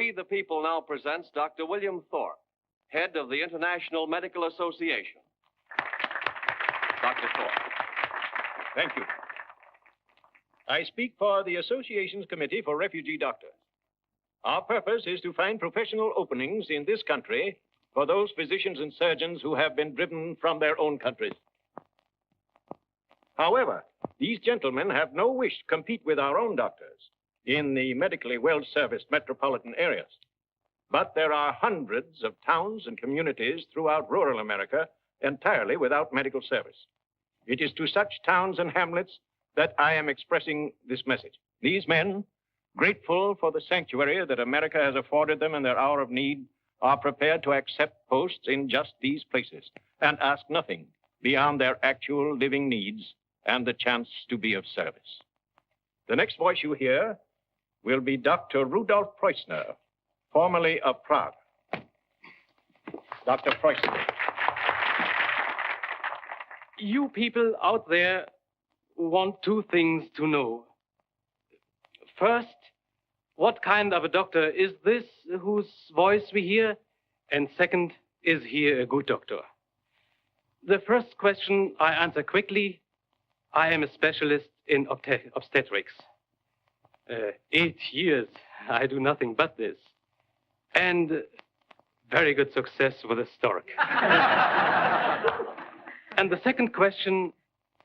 We the People now presents Dr. William Thorpe, head of the International Medical Association. Dr. Thorpe. Thank you. I speak for the Association's Committee for Refugee Doctors. Our purpose is to find professional openings in this country for those physicians and surgeons who have been driven from their own countries. However, these gentlemen have no wish to compete with our own doctors in the medically well-serviced metropolitan areas. But there are hundreds of towns and communities throughout rural America entirely without medical service. It is to such towns and hamlets that I am expressing this message. These men, grateful for the sanctuary that America has afforded them in their hour of need, are prepared to accept posts in just these places and ask nothing beyond their actual living needs and the chance to be of service. The next voice you hear will be Dr. Rudolf Preussner, formerly of Prague. Dr. Preussner. You people out there want two things to know. First, what kind of a doctor is this whose voice we hear? And second, is he a good doctor? The first question I answer quickly. I am a specialist in obstetrics. 8 years, I do nothing but this. And very good success with a stork. And the second question,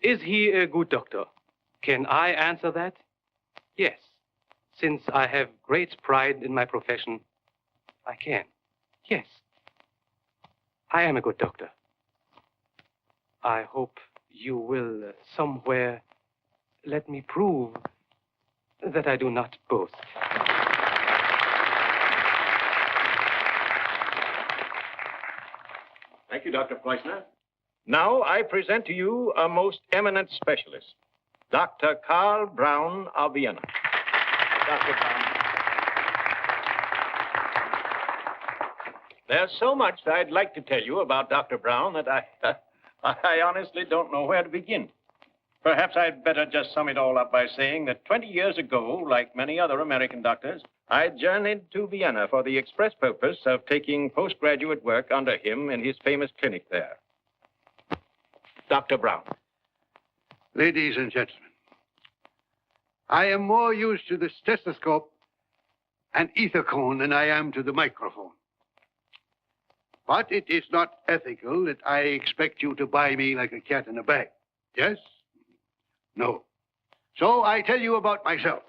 is he a good doctor? Can I answer that? Yes. Since I have great pride in my profession, I can. Yes. I am a good doctor. I hope you will somewhere let me prove that I do not boast. Thank you, Dr. Fleischner. Now I present to you a most eminent specialist, Dr. Karl Braun of Vienna. Dr. Braun. There's so much I'd like to tell you about Dr. Braun that I honestly don't know where to begin. Perhaps I'd better just sum it all up by saying that 20 years ago, like many other American doctors, I journeyed to Vienna for the express purpose of taking postgraduate work under him in his famous clinic there. Dr. Braun. Ladies and gentlemen, I am more used to the stethoscope and ether cone than I am to the microphone. But it is not ethical that I expect you to buy me like a cat in a bag. Yes? No. So I tell you about myself.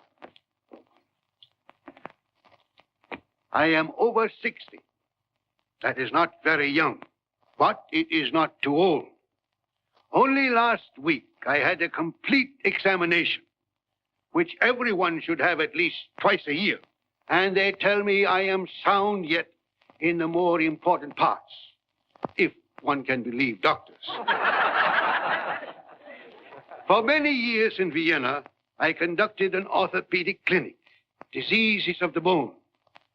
I am over 60. That is not very young, but it is not too old. Only last week I had a complete examination, which everyone should have at least twice a year. And they tell me I am sound yet in the more important parts, if one can believe doctors. For many years in Vienna, I conducted an orthopedic clinic, diseases of the bone,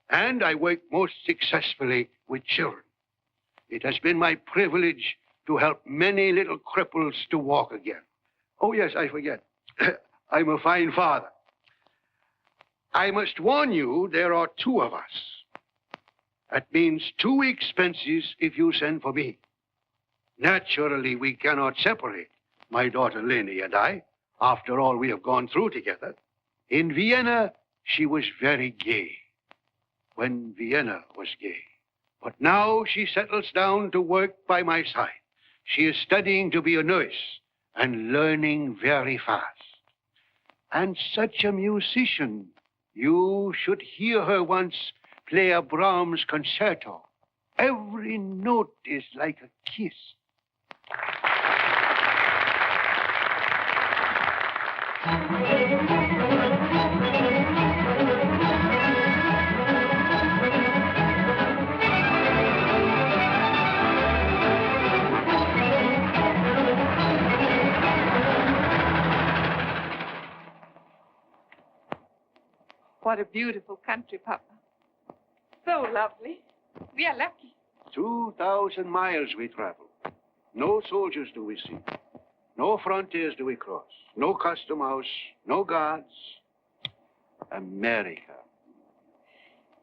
and I worked most successfully with children. It has been my privilege to help many little cripples to walk again. Oh, yes, I forget. I'm a fine father. I must warn you, there are two of us. That means 2 expenses if you send for me. Naturally, we cannot separate, my daughter Leni and I. After all we have gone through together. In Vienna, she was very gay, when Vienna was gay. But now she settles down to work by my side. She is studying to be a nurse and learning very fast. And such a musician. You should hear her once play a Brahms concerto. Every note is like a kiss. What a beautiful country, Papa. So lovely. We are lucky. 2,000 miles we travel. No soldiers do we see. No frontiers do we cross. No custom house. No guards. America.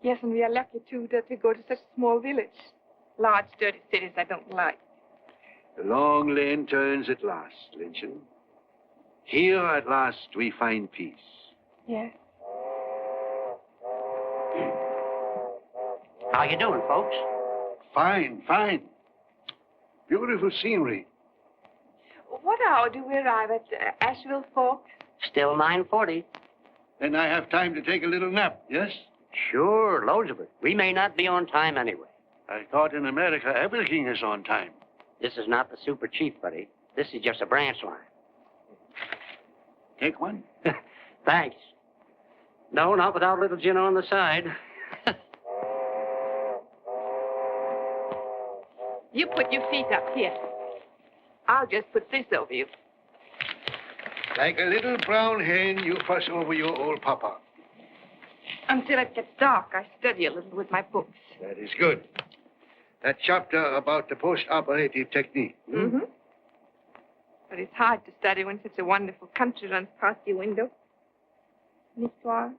Yes, and we are lucky, too, that we go to such a small village. Large, dirty cities I don't like. The long lane turns at last, Lynchen. Here at last we find peace. Yes. How you doing, folks? Fine, fine. Beautiful scenery. What hour do we arrive at Asheville Forks? Still 9:40. Then I have time to take a little nap, yes? Sure, loads of it. We may not be on time anyway. I thought in America everything is on time. This is not the super chief, buddy. This is just a branch line. Take one? Thanks. No, not without a little gin on the side. You put your feet up here. I'll just put this over you. Like a little brown hen, you fuss over your old papa. Until it gets dark, I study a little with my books. That is good. That chapter about the post-operative technique. Mm-hmm. But it's hard to study when such a wonderful country runs past your window. Nicht wahr?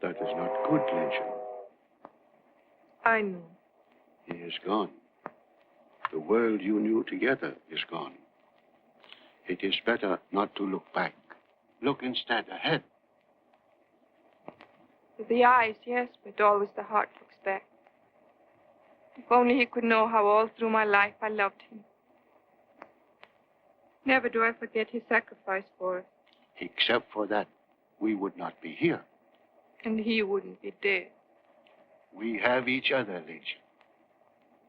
That is not good, Lynchen. I know. He is gone. The world you knew together is gone. It is better not to look back. Look instead ahead. With the eyes, yes, but always the heart looks back. If only he could know how all through my life I loved him. Never do I forget his sacrifice for us. Except for that, we would not be here. And he wouldn't be dead. We have each other, Lynchen.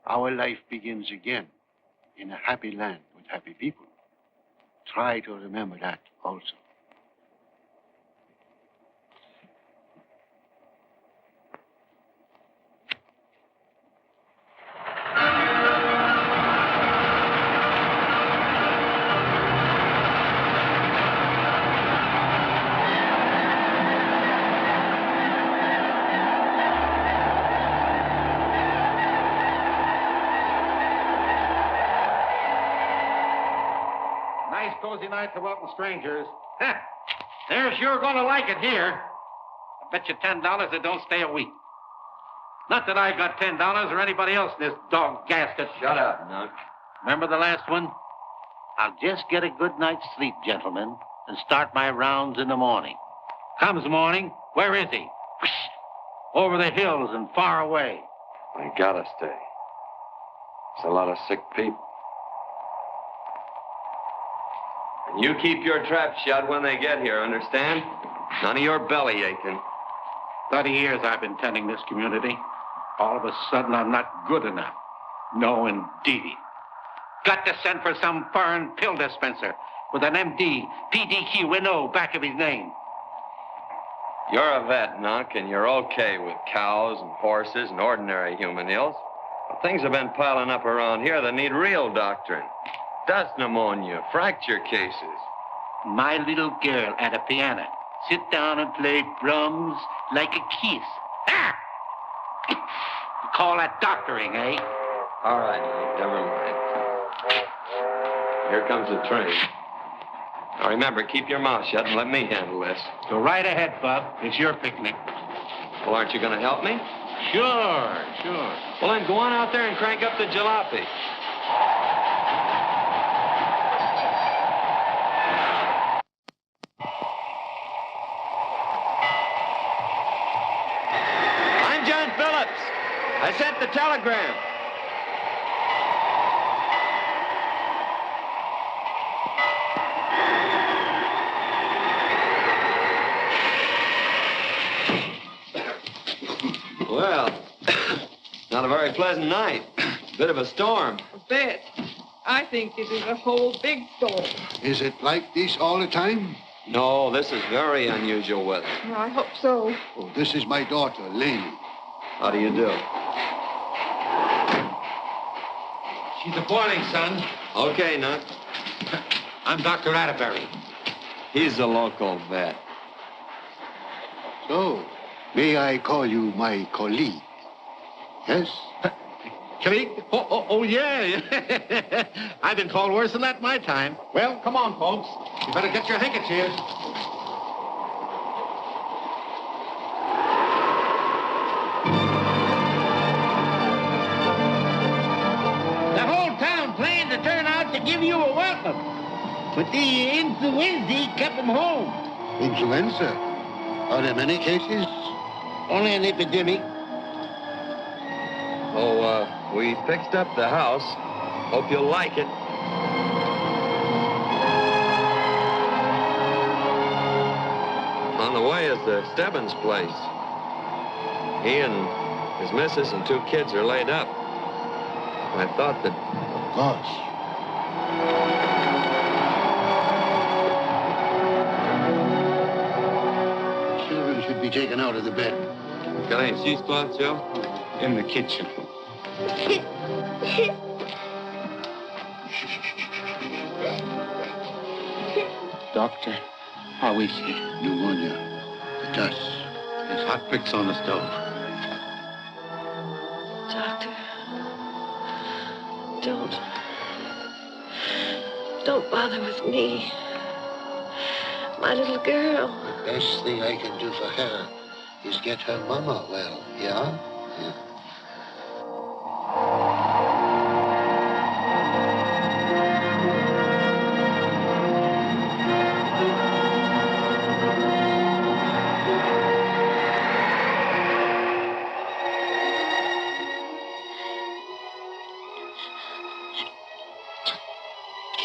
Our life begins again in a happy land with happy people. Try to remember that also. Nice cozy night to welcome strangers. They're sure going to like it here. I bet you $10 they don't stay a week. Not that I got $10 or anybody else in this dog gasket. Shut up, Nuck. Remember the last one? I'll just get a good night's sleep, gentlemen, and start my rounds in the morning. Comes morning, where is he? Whoosh! Over the hills and far away. I gotta stay. There's a lot of sick people. And you keep your trap shut when they get here, understand? None of your belly aching. 30 years I've been tending this community. All of a sudden, I'm not good enough. No, indeedy. Got to send for some foreign pill dispenser with an MD, PDQ, NO back of his name. You're a vet, Nuck, and you're okay with cows and horses and ordinary human ills. But things have been piling up around here that need real doctrine. Dust pneumonia, fracture cases. My little girl at a piano. Sit down and play drums like a kiss. Ah! You call that doctoring, eh? All right, Nuck, never mind. Here comes the train. Now remember, keep your mouth shut and let me handle this. Go right ahead, Bub. It's your picnic. Well, aren't you going to help me? Sure. Well, then go on out there and crank up the jalopy. I'm John Phillips. I sent the telegram. Well, not a very pleasant night. Bit of a storm. A bit. I think it is a whole big storm. Is it like this all the time? No, this is very unusual weather. I hope so. Oh, this is my daughter, Lane. How do you do? She's a boiling, son. Okay, Nuck. I'm Dr. Atterbury. He's a local vet. So, may I call you my colleague? Yes? Colleague? Oh, yeah. I've been called worse than that in my time. Well, come on, folks. You better get your handkerchiefs. give you a welcome. But the influenza kept him home. Influenza? Are there many cases? Only an epidemic. Oh, we fixed up the house. Hope you'll like it. On the way is the Stebbins place. He and his missus and 2 kids are laid up. I thought that... Of course. Children should be taken out of the bed. Got any cheesecloth, Joe? In the kitchen. Doctor, how is he? Pneumonia. The dust. There's hot bricks on the stove. Doctor, don't bother with me. My little girl. The best thing I can do for her is get her mama well, yeah?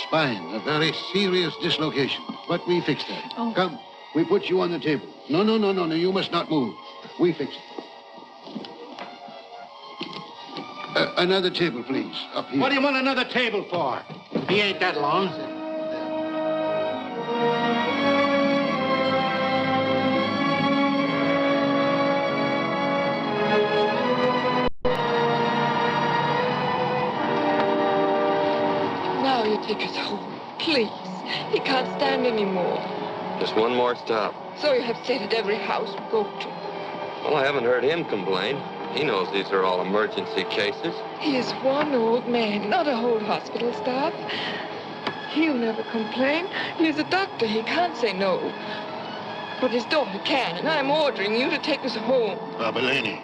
Spine, a very serious dislocation. But we fixed that. Oh. Come, we put you on the table. No, you must not move. We fix it. Another table, please, up here. What do you want another table for? He ain't that long. Now you take us home, please. He can't stand anymore. Just one more stop. So you have said at every house we go to. Well, I haven't heard him complain. He knows these are all emergency cases. He is one old man, not a whole hospital staff. He'll never complain. He's a doctor. He can't say no. But his daughter can, and I'm ordering you to take us home. Babalani.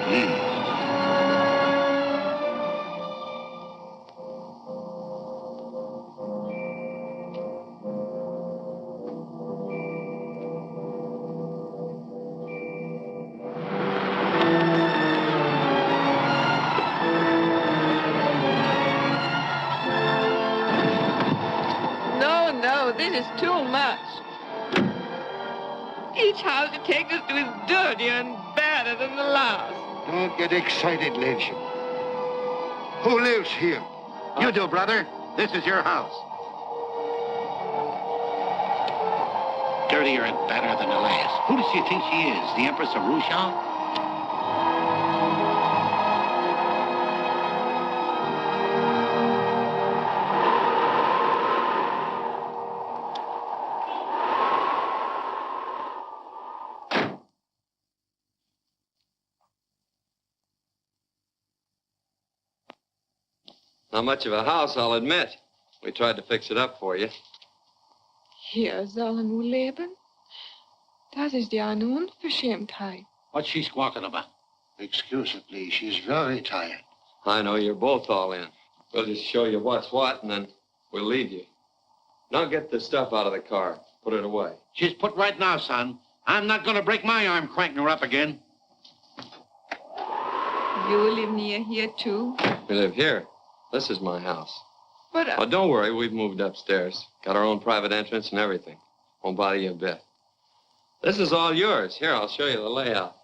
Please. No, this is too much. Each house you take us to is dirtier and badder than the last. Don't get excited, Lynch. Who lives here? You do, brother. This is your house. Dirtier and better than the last. Who does she think she is? The Empress of Russia? Not much of a house, I'll admit. We tried to fix it up for you. Hier sollen wir leben? Das ist ja eine Unverschämtheit. What's she squawking about? Excuse her, please. She's very tired. I know you're both all in. We'll just show you what's what, and then we'll leave you. Now get the stuff out of the car. Put it away. She's put right now, son. I'm not going to break my arm cranking her up again. You live near here, too? We live here. This is my house. But Oh, don't worry. We've moved upstairs. Got our own private entrance and everything. Won't bother you a bit. This is all yours. Here, I'll show you the layout.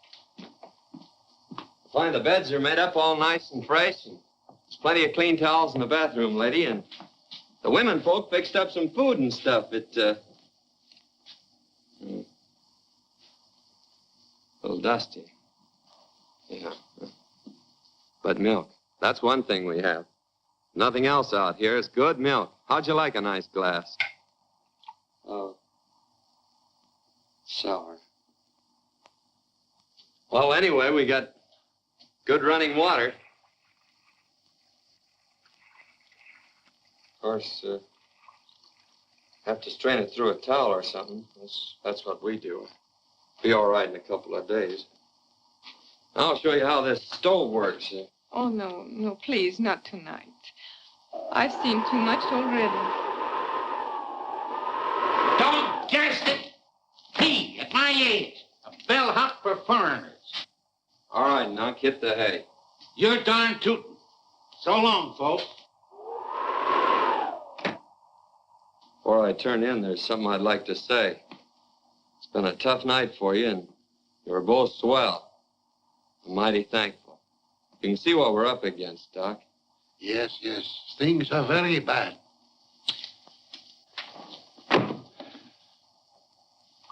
Find the beds are made up all nice and fresh, and there's plenty of clean towels in the bathroom, lady, and the women folk fixed up some food and stuff. A little dusty. Yeah. But milk. That's one thing we have. Nothing else out here is good milk. How'd you like a nice glass? Oh. Sour. Well, anyway, we got good running water. Of course, have to strain it through a towel or something. That's what we do. Be all right in a couple of days. Now I'll show you how this stove works. Oh, no, no, please, not tonight. I've seen too much already. Don't guess it! Me, at my age, a bellhop for foreigners. All right, Nunk, hit the hay. You're darn tootin'. So long, folks. Before I turn in, there's something I'd like to say. It's been a tough night for you, and you were both swell. I'm mighty thankful. You can see what we're up against, Doc. Yes, yes. Things are very bad.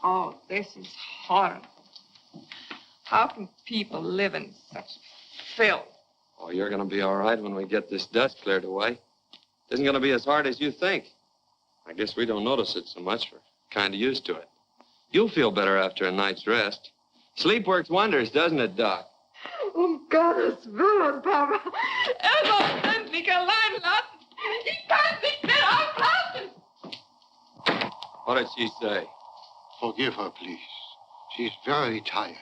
Oh, this is horrible. How can people live in such filth? Oh, you're going to be all right when we get this dust cleared away. It isn't going to be as hard as you think. I guess we don't notice it so much. We're kind of used to it. You'll feel better after a night's rest. Sleep works wonders, doesn't it, Doc? Gottes Willen, Papa. Soll endlich allein lassen. Ich kann nicht mehr aufpassen. What did she say? Forgive her, please. She's very tired.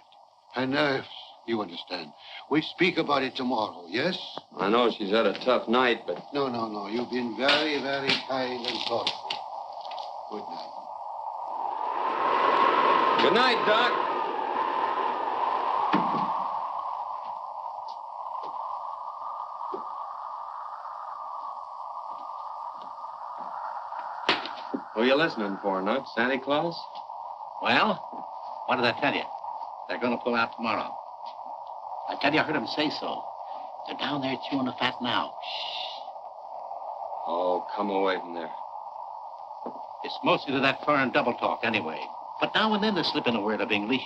Her nerves, you understand. We speak about it tomorrow, yes? I know she's had a tough night, but... No, no, no. You've been very, very kind and thoughtful. Good night. Good night, Doc. Who are you listening for, Nunk? Santa Claus? Well, what did I tell you? They're going to pull out tomorrow. I tell you, I heard them say so. They're down there chewing the fat now. Oh, come away from there. It's mostly to that foreign double talk anyway. But now and then they slip in a word of English.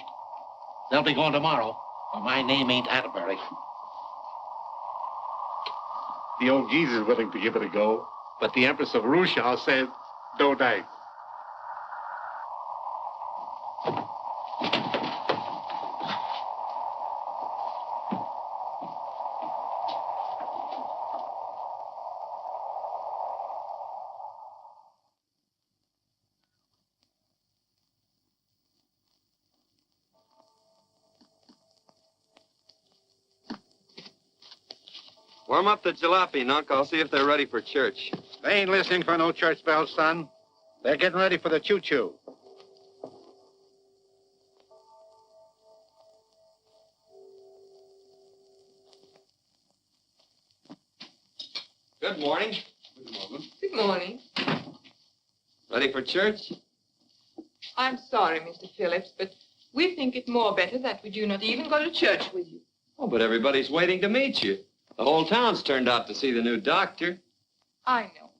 They'll be going tomorrow, or my name ain't Atterbury. The old geese is willing to give it a go, but the Empress of Russia says, no dice. Warm up the jalopy, Nunk. I'll see if they're ready for church. They ain't listening for no church bells, son. They're getting ready for the choo-choo. Good morning. Good morning. Good morning. Ready for church? I'm sorry, Mr. Phillips, but we think it more better that we do not even go to church with you. Oh, but everybody's waiting to meet you. The whole town's turned out to see the new doctor. I know.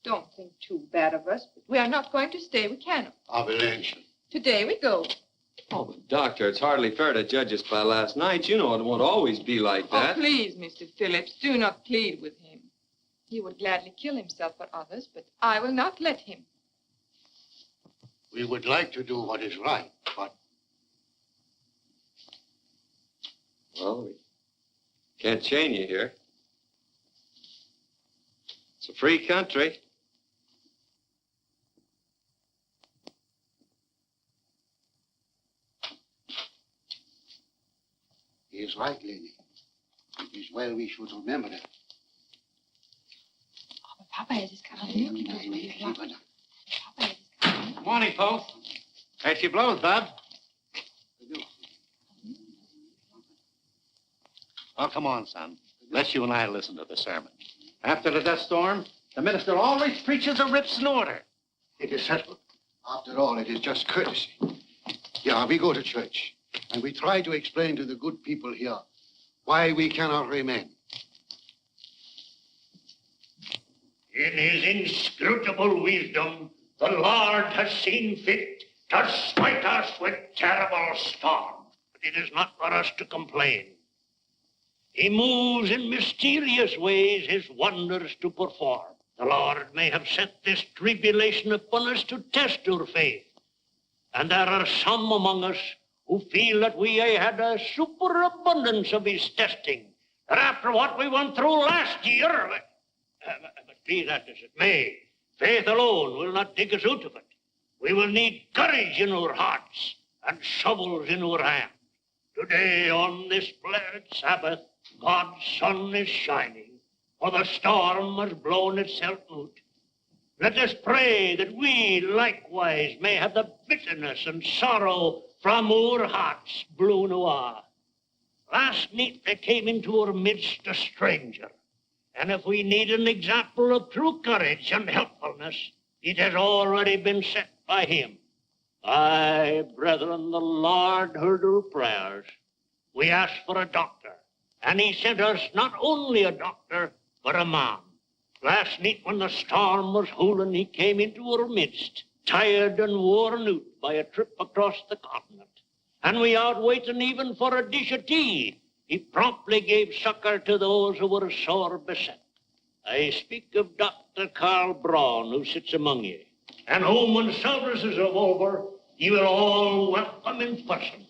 Don't think too bad of us, but we are not going to stay. We cannot. Avalanche. Today we go. Oh, but Doctor, it's hardly fair to judge us by last night. You know it won't always be like that. Oh, please, Mr. Phillips, do not plead with him. He would gladly kill himself for others, but I will not let him. We would like to do what is right, but... Well, we can't chain you here. It's a free country. He is right, lady. It is well we should remember that. Oh, but Papa has his Caminho. He knows where he's locked. Papa has his Caminho. Morning, folks. There she blows, Bob. Well, come on, son. Let's you and I listen to the sermon. After the dust storm, the minister always preaches a rip snorter. It is settled. After all, it is just courtesy. Yeah, we go to church, and we try to explain to the good people here why we cannot remain. In his inscrutable wisdom, the Lord has seen fit to smite us with terrible storm. But it is not for us to complain. He moves in mysterious ways his wonders to perform. The Lord may have sent this tribulation upon us to test our faith. And there are some among us who feel that we had a superabundance of his testing. That after what we went through last year, but be that as it may, faith alone will not dig us out of it. We will need courage in our hearts and shovels in our hands Today, on this blessed Sabbath, God's sun is shining, for the storm has blown itself out. Let us pray that we likewise may have the bitterness and sorrow from our hearts blown awa. Last night there came into our midst a stranger, and if we need an example of true courage and helpfulness, it has already been set by him. Aye, brethren, the Lord heard our prayers. We asked for a doctor, and he sent us not only a doctor, but a man. Last night when the storm was howling, he came into our midst, tired and worn out by a trip across the continent. And without waiting even for a dish of tea, he promptly gave succor to those who were sore beset. I speak of Dr. Carl Braun, who sits among you, and whom, when services are over, you will all welcome in person.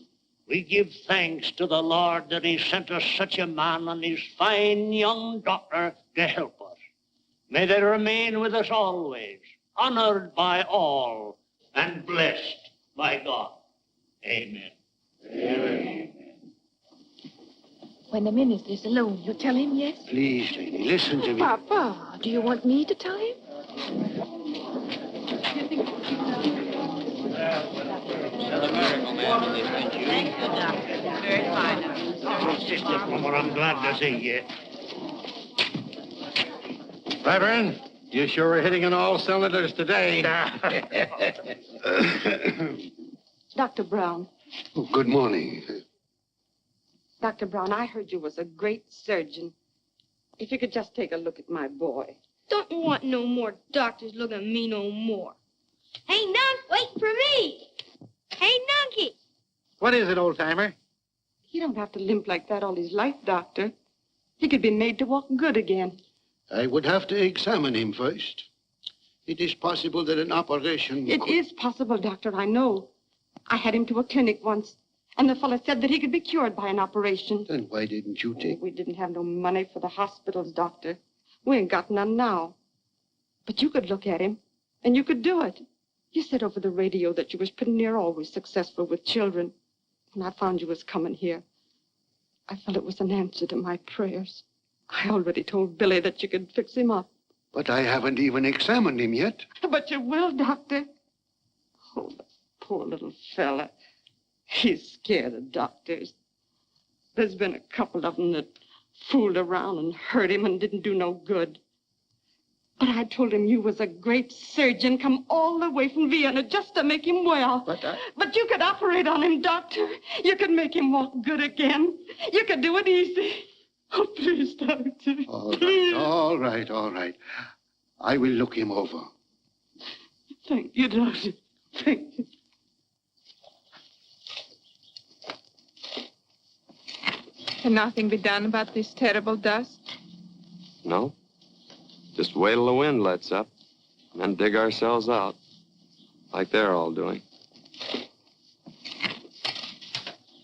We give thanks to the Lord that he sent us such a man and his fine young daughter to help us. May they remain with us always, honored by all, and blessed by God. Amen. Amen. When the minister is alone, you tell him yes? Please, lady, listen to me. Papa, do you want me to tell him? Oh, Sister Plummer, I'm glad to see you. Reverend, you sure are hitting on all cylinders today. Dr. Brown. Oh, good morning. Dr. Brown, I heard you was a great surgeon. If you could just take a look at my boy. Don't want no more doctors looking at me no more. Hey, Nunk, wait for me. Hey, Nunky. What is it, old-timer? He don't have to limp like that all his life, Doctor. He could be made to walk good again. I would have to examine him first. It is possible that an operation... It is possible, Doctor, I know. I had him to a clinic once, and the fellow said that he could be cured by an operation. Then why didn't you take... We didn't have no money for the hospitals, Doctor. We ain't got none now. But you could look at him, and you could do it. You said over the radio that you was pretty near always successful with children. When I found you was coming here, I felt it was an answer to my prayers. I already told Billy that you could fix him up. But I haven't even examined him yet. But you will, Doctor. Oh, the poor little fella. He's scared of doctors. There's been a couple of them that fooled around and hurt him and didn't do no good. But I told him you was a great surgeon, come all the way from Vienna just to make him well. But you could operate on him, Doctor. You could make him walk good again. You could do it easy. Oh, please, Doctor. All right. I will look him over. Thank you, Doctor. Thank you. Can nothing be done about this terrible dust? No. Just wait till the wind lets up, and then dig ourselves out, like they're all doing.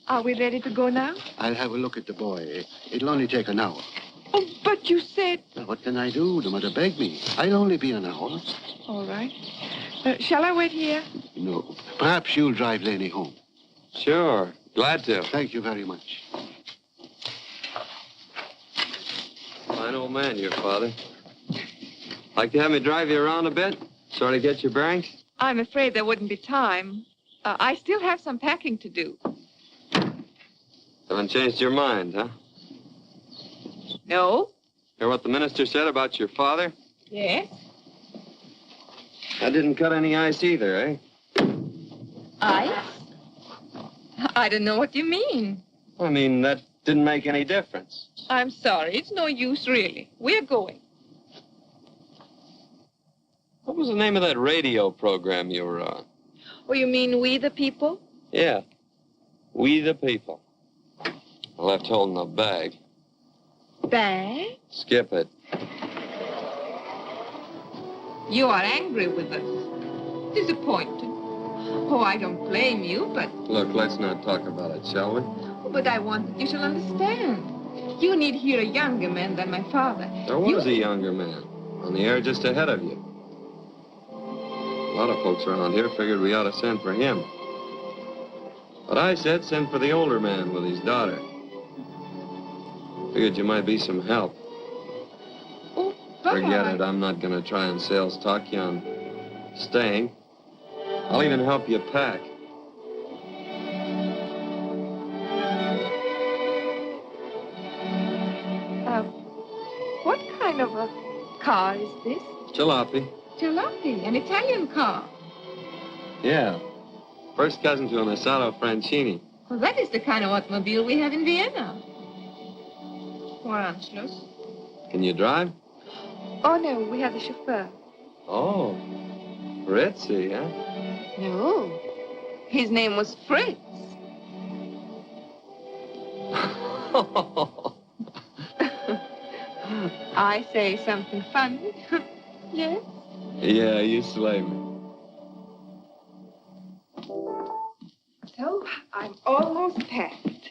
Are we ready to go now? I'll have a look at the boy. It'll only take an hour. Oh, but you said... Well, what can I do? The mother begged me. I'll only be an hour. All right. Shall I wait here? No. Perhaps you'll drive Lenny home. Sure. Glad to. Thank you very much. Fine old man, your father. Like to have me drive you around a bit? Sort of get your bearings? I'm afraid there wouldn't be time. I still have some packing to do. Haven't changed your mind, huh? No? Hear what the minister said about your father? Yes? That didn't cut any ice either, eh? Ice? I don't know what you mean. I mean, that didn't make any difference. I'm sorry. It's no use, really. We're going. What was the name of that radio program you were on? Oh, you mean We the People? Yeah. We the People. I left holding a bag. Bag? Skip it. You are angry with us. Disappointed. Oh, I don't blame you, but... Look, let's not talk about it, shall we? Oh, but I want that you shall understand. You need hear a younger man than my father. There was a younger man on the air just ahead of you. A lot of folks around here figured we ought to send for him. But I said send for the older man with his daughter. Figured you might be some help. Oh, Papa. Forget it. I'm not going to try and sales talk you on staying. I'll even help you pack. What kind of a car is this? Jalopy. Jalopy, an Italian car. Yeah. First cousin to an Asado Francini. Well, that is the kind of automobile we have in Vienna. More Anschluss. Can you drive? Oh, no, we have a chauffeur. Oh. Ritzy, huh? No. His name was Fritz. I say something funny. Yes? Yeah, you slay me. So, I'm almost packed.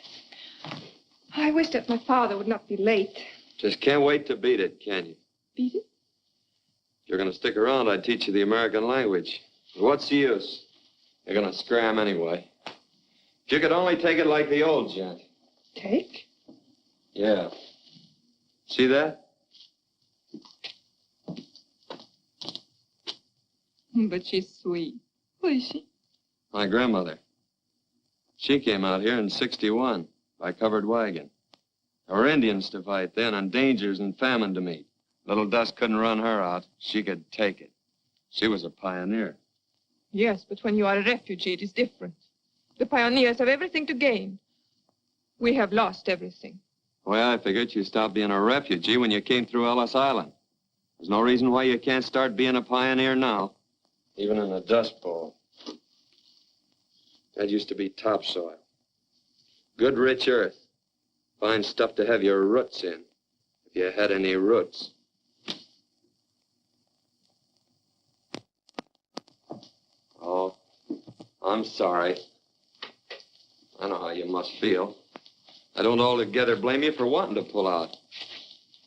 I wish that my father would not be late. Just can't wait to beat it, can you? Beat it? If you're going to stick around, I'd teach you the American language. But what's the use? You're going to scram anyway. If you could only take it like the old gent. Take? Yeah. See that? But she's sweet. Who is she? My grandmother. She came out here in '61 by covered wagon. There were Indians to fight then and dangers and famine to meet. Little dust couldn't run her out. She could take it. She was a pioneer. Yes, but when you are a refugee, it is different. The pioneers have everything to gain. We have lost everything. The way I figured, you stopped being a refugee when you came through Ellis Island. There's no reason why you can't start being a pioneer now, even in a dust bowl. That used to be topsoil. Good, rich earth. Fine stuff to have your roots in, if you had any roots. Oh, I'm sorry. I know how you must feel. I don't altogether blame you for wanting to pull out.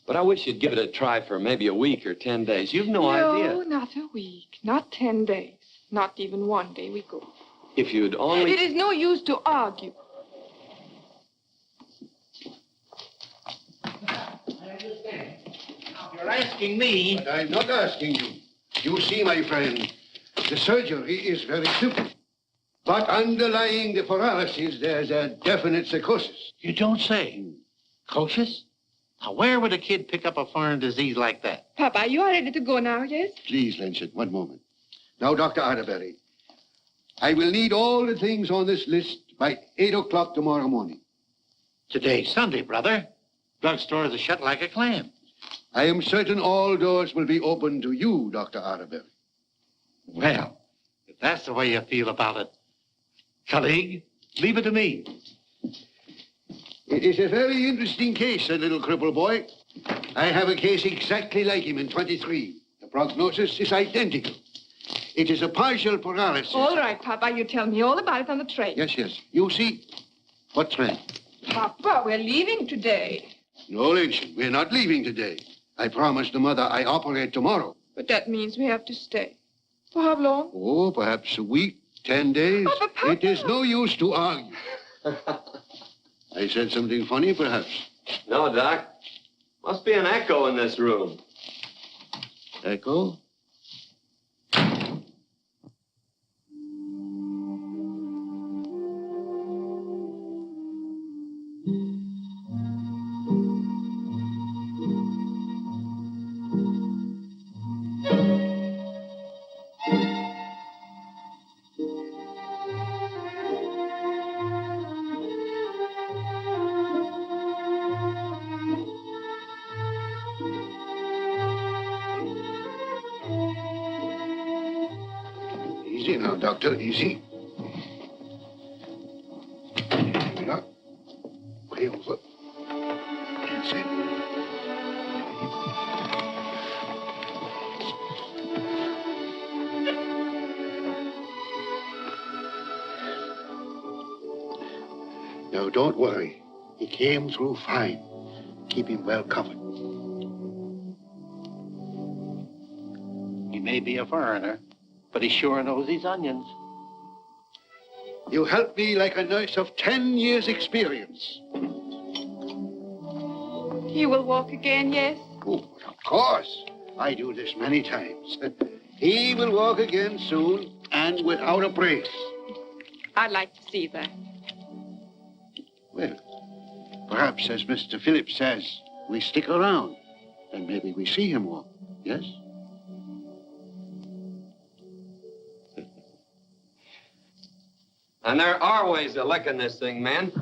But I wish you'd give it a try for maybe a week or 10 days. You've no idea. No, not a week. Not 10 days. Not even one day we go. If you'd only... It is no use to argue. I understand. Now, if you're asking me... But I'm not asking you. You see, my friend, the surgery is very simple. But underlying the paralysis, there's a definite psychosis. You don't say. Psychosis? Now, where would a kid pick up a foreign disease like that? Papa, you are ready to go now, yes? Please, Lancet, one moment. Now, Dr. Atterbury, I will need all the things on this list by 8 o'clock tomorrow morning. Today's Sunday, brother. Drugstores are shut like a clam. I am certain all doors will be open to you, Dr. Atterbury. Well, if that's the way you feel about it, colleague, leave it to me. It is a very interesting case, that little cripple boy. I have a case exactly like him in 23. The prognosis is identical. It is a partial paralysis. All right, Papa, you tell me all about it on the train. Yes, yes. You see? What train? Papa, we're leaving today. No, Lynch, we're not leaving today. I promised the mother I operate tomorrow. But that means we have to stay. For how long? Oh, perhaps a week, 10 days. Papa. It is no use to argue. I said something funny, perhaps. No, Doc. Must be an echo in this room. Echo? Easy now, Doctor, easy. Here we are. Way over. That's it. Now, don't worry. He came through fine. Keep him well covered. He may be a foreigner, but he sure knows his onions. You help me like a nurse of 10 years' experience. He will walk again, yes? Oh, of course. I do this many times. He will walk again soon and without a brace. I'd like to see that. Well, perhaps, as Mr. Phillips says, we stick around. Then maybe we see him walk, yes? And there are ways of licking this thing, men.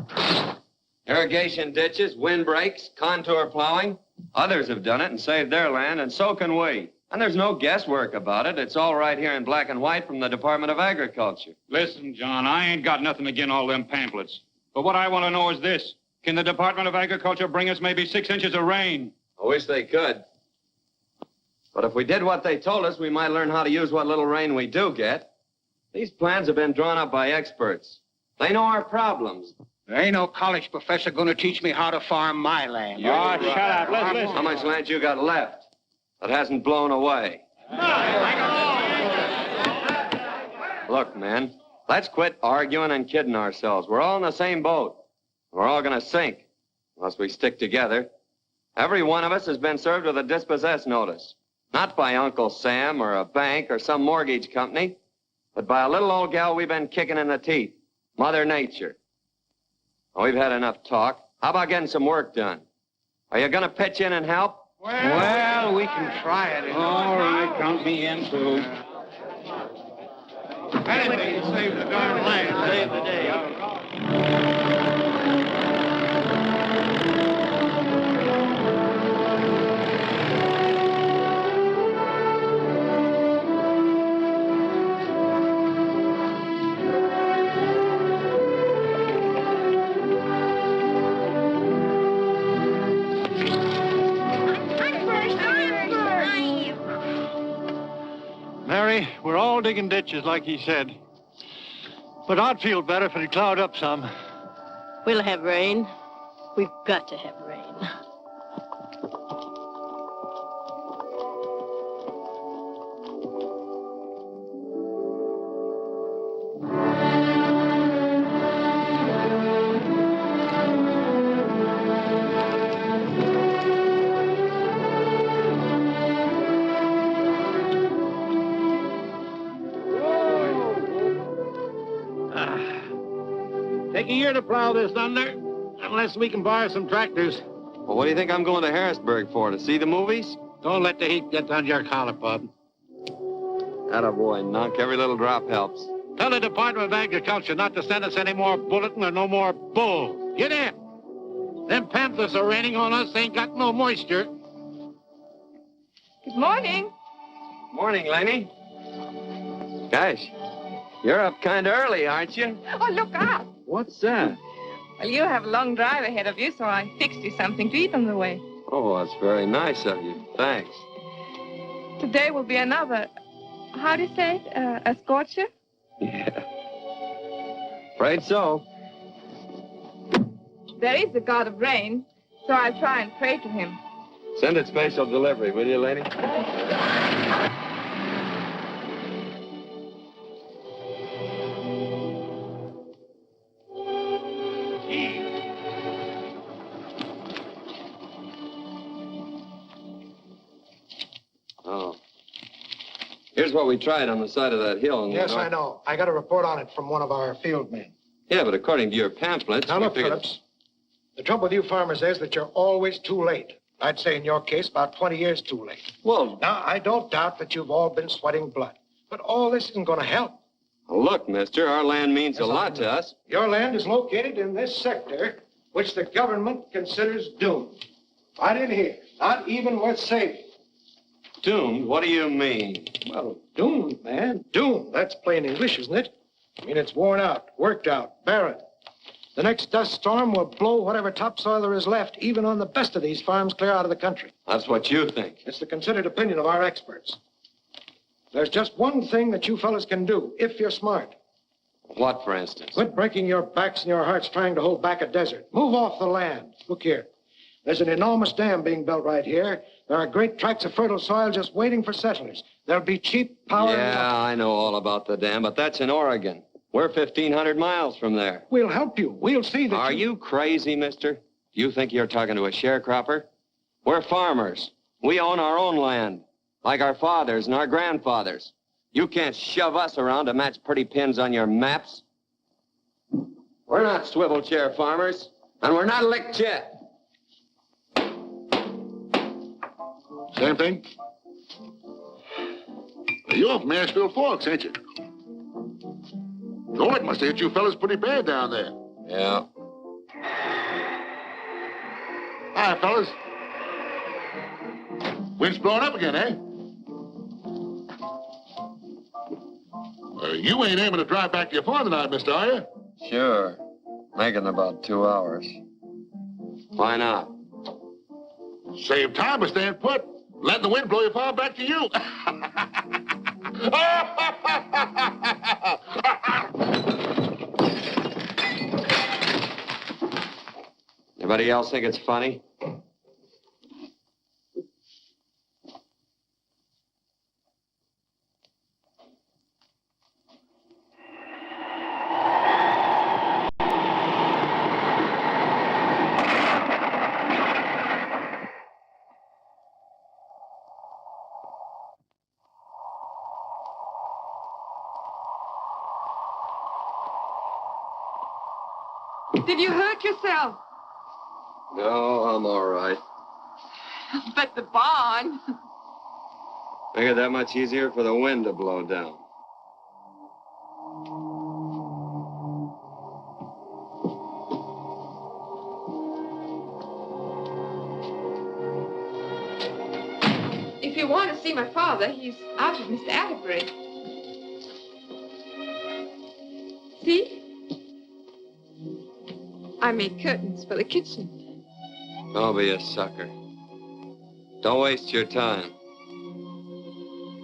Irrigation ditches, windbreaks, contour plowing. Others have done it and saved their land, and so can we. And there's no guesswork about it. It's all right here in black and white from the Department of Agriculture. Listen, John, I ain't got nothing against all them pamphlets. But what I want to know is this. Can the Department of Agriculture bring us maybe 6 inches of rain? I wish they could. But if we did what they told us, we might learn how to use what little rain we do get. These plans have been drawn up by experts. They know our problems. There ain't no college professor going to teach me how to farm my land. Shut up. Let's listen. How much land you got left that hasn't blown away? Look, man, let's quit arguing and kidding ourselves. We're all in the same boat. We're all going to sink unless we stick together. Every one of us has been served with a dispossess notice. Not by Uncle Sam or a bank or some mortgage company, but by a little old gal we've been kicking in the teeth, Mother Nature. Well, we've had enough talk. How about getting some work done? Are you going to pitch in and help? Well, we can try it. All right, count me in, too. Anything to save the darn land. Save the day. Mary, we're all digging ditches, like he said. But I'd feel better if it clouded up some. We'll have rain. We've got to have rain. Take a year to plow this thunder, unless we can borrow some tractors. Well, what do you think I'm going to Harrisburg for? To see the movies? Don't let the heat get on your collar, Bub. Attaboy, Nunk. Every little drop helps. Tell the Department of Agriculture not to send us any more bulletin or no more bull. Get in. Them pamphlets are raining on us. Ain't got no moisture. Good morning. Morning, Laney. Gosh, you're up kind of early, aren't you? Oh, look out. What's that? Well, you have a long drive ahead of you, so I fixed you something to eat on the way. Oh, that's very nice of you. Thanks. Today will be another, how do you say it, a scorcher? Yeah. Afraid so. There is a god of rain, so I'll try and pray to him. Send it special delivery, will you, lady? Oh. Here's what we tried on the side of that hill. Yes, I know. I got a report on it from one of our field men. Yeah, but according to your pamphlets... Now, look, figured... Phillips, the trouble with you farmers is that you're always too late. I'd say in your case, about 20 years too late. Well... Now, I don't doubt that you've all been sweating blood, but all this isn't going to help. Well, look, mister, our land means a lot to us. Your land is located in this sector, which the government considers doomed. Right in here. Not even worth saving. Doomed? What do you mean? Well, doomed, man. Doomed. That's plain English, isn't it? I mean, it's worn out, worked out, barren. The next dust storm will blow whatever topsoil there is left, even on the best of these farms, clear out of the country. That's what you think. It's the considered opinion of our experts. There's just one thing that you fellas can do, if you're smart. What, for instance? Quit breaking your backs and your hearts trying to hold back a desert. Move off the land. Look here. There's an enormous dam being built right here. There are great tracts of fertile soil just waiting for settlers. There'll be cheap power... Yeah, I know all about the dam, but that's in Oregon. We're 1,500 miles from there. We'll help you. We'll see that Are you crazy, mister? You think you're talking to a sharecropper? We're farmers. We own our own land, like our fathers and our grandfathers. You can't shove us around to match pretty pins on your maps. We're not swivel chair farmers, and we're not licked yet. Same thing? You're off Nashville Forks, ain't you? Oh, it must have hit you fellas pretty bad down there. Yeah. Hi, fellas. Wind's blowing up again, eh? You ain't aiming to drive back to your farm tonight, mister, are you? Sure. Making about 2 hours. Why not? Save time by staying put. Letting the wind blow your farm back to you. Anybody else think it's funny? Did you hurt yourself? No, I'm all right. But the barn. Make it that much easier for the wind to blow down. If you want to see my father, he's out with Mr. Atterbury. See? I made curtains for the kitchen. Don't be a sucker. Don't waste your time.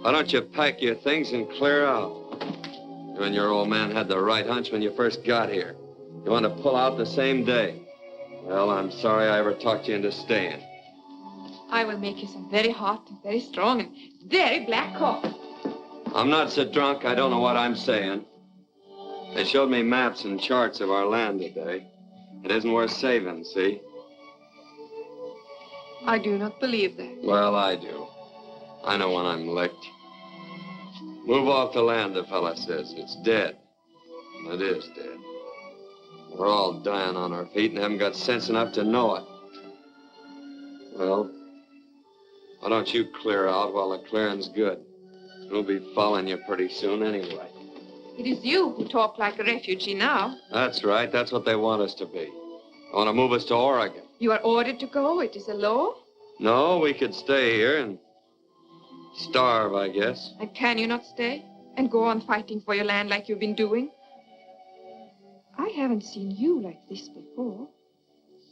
Why don't you pack your things and clear out? You and your old man had the right hunch when you first got here. You want to pull out the same day. Well, I'm sorry I ever talked you into staying. I will make you some very hot and very strong and very black coffee. I'm not so drunk, I don't know what I'm saying. They showed me maps and charts of our land today. It isn't worth saving, see? I do not believe that. Well, I do. I know when I'm licked. Move off the land, the fella says. It's dead. It is dead. We're all dying on our feet and haven't got sense enough to know it. Well, why don't you clear out while the clearing's good? We'll be following you pretty soon anyway. It is you who talk like a refugee now. That's right. That's what they want us to be. They want to move us to Oregon. You are ordered to go. It is a law. No, we could stay here and starve, I guess. And can you not stay and go on fighting for your land like you've been doing? I haven't seen you like this before.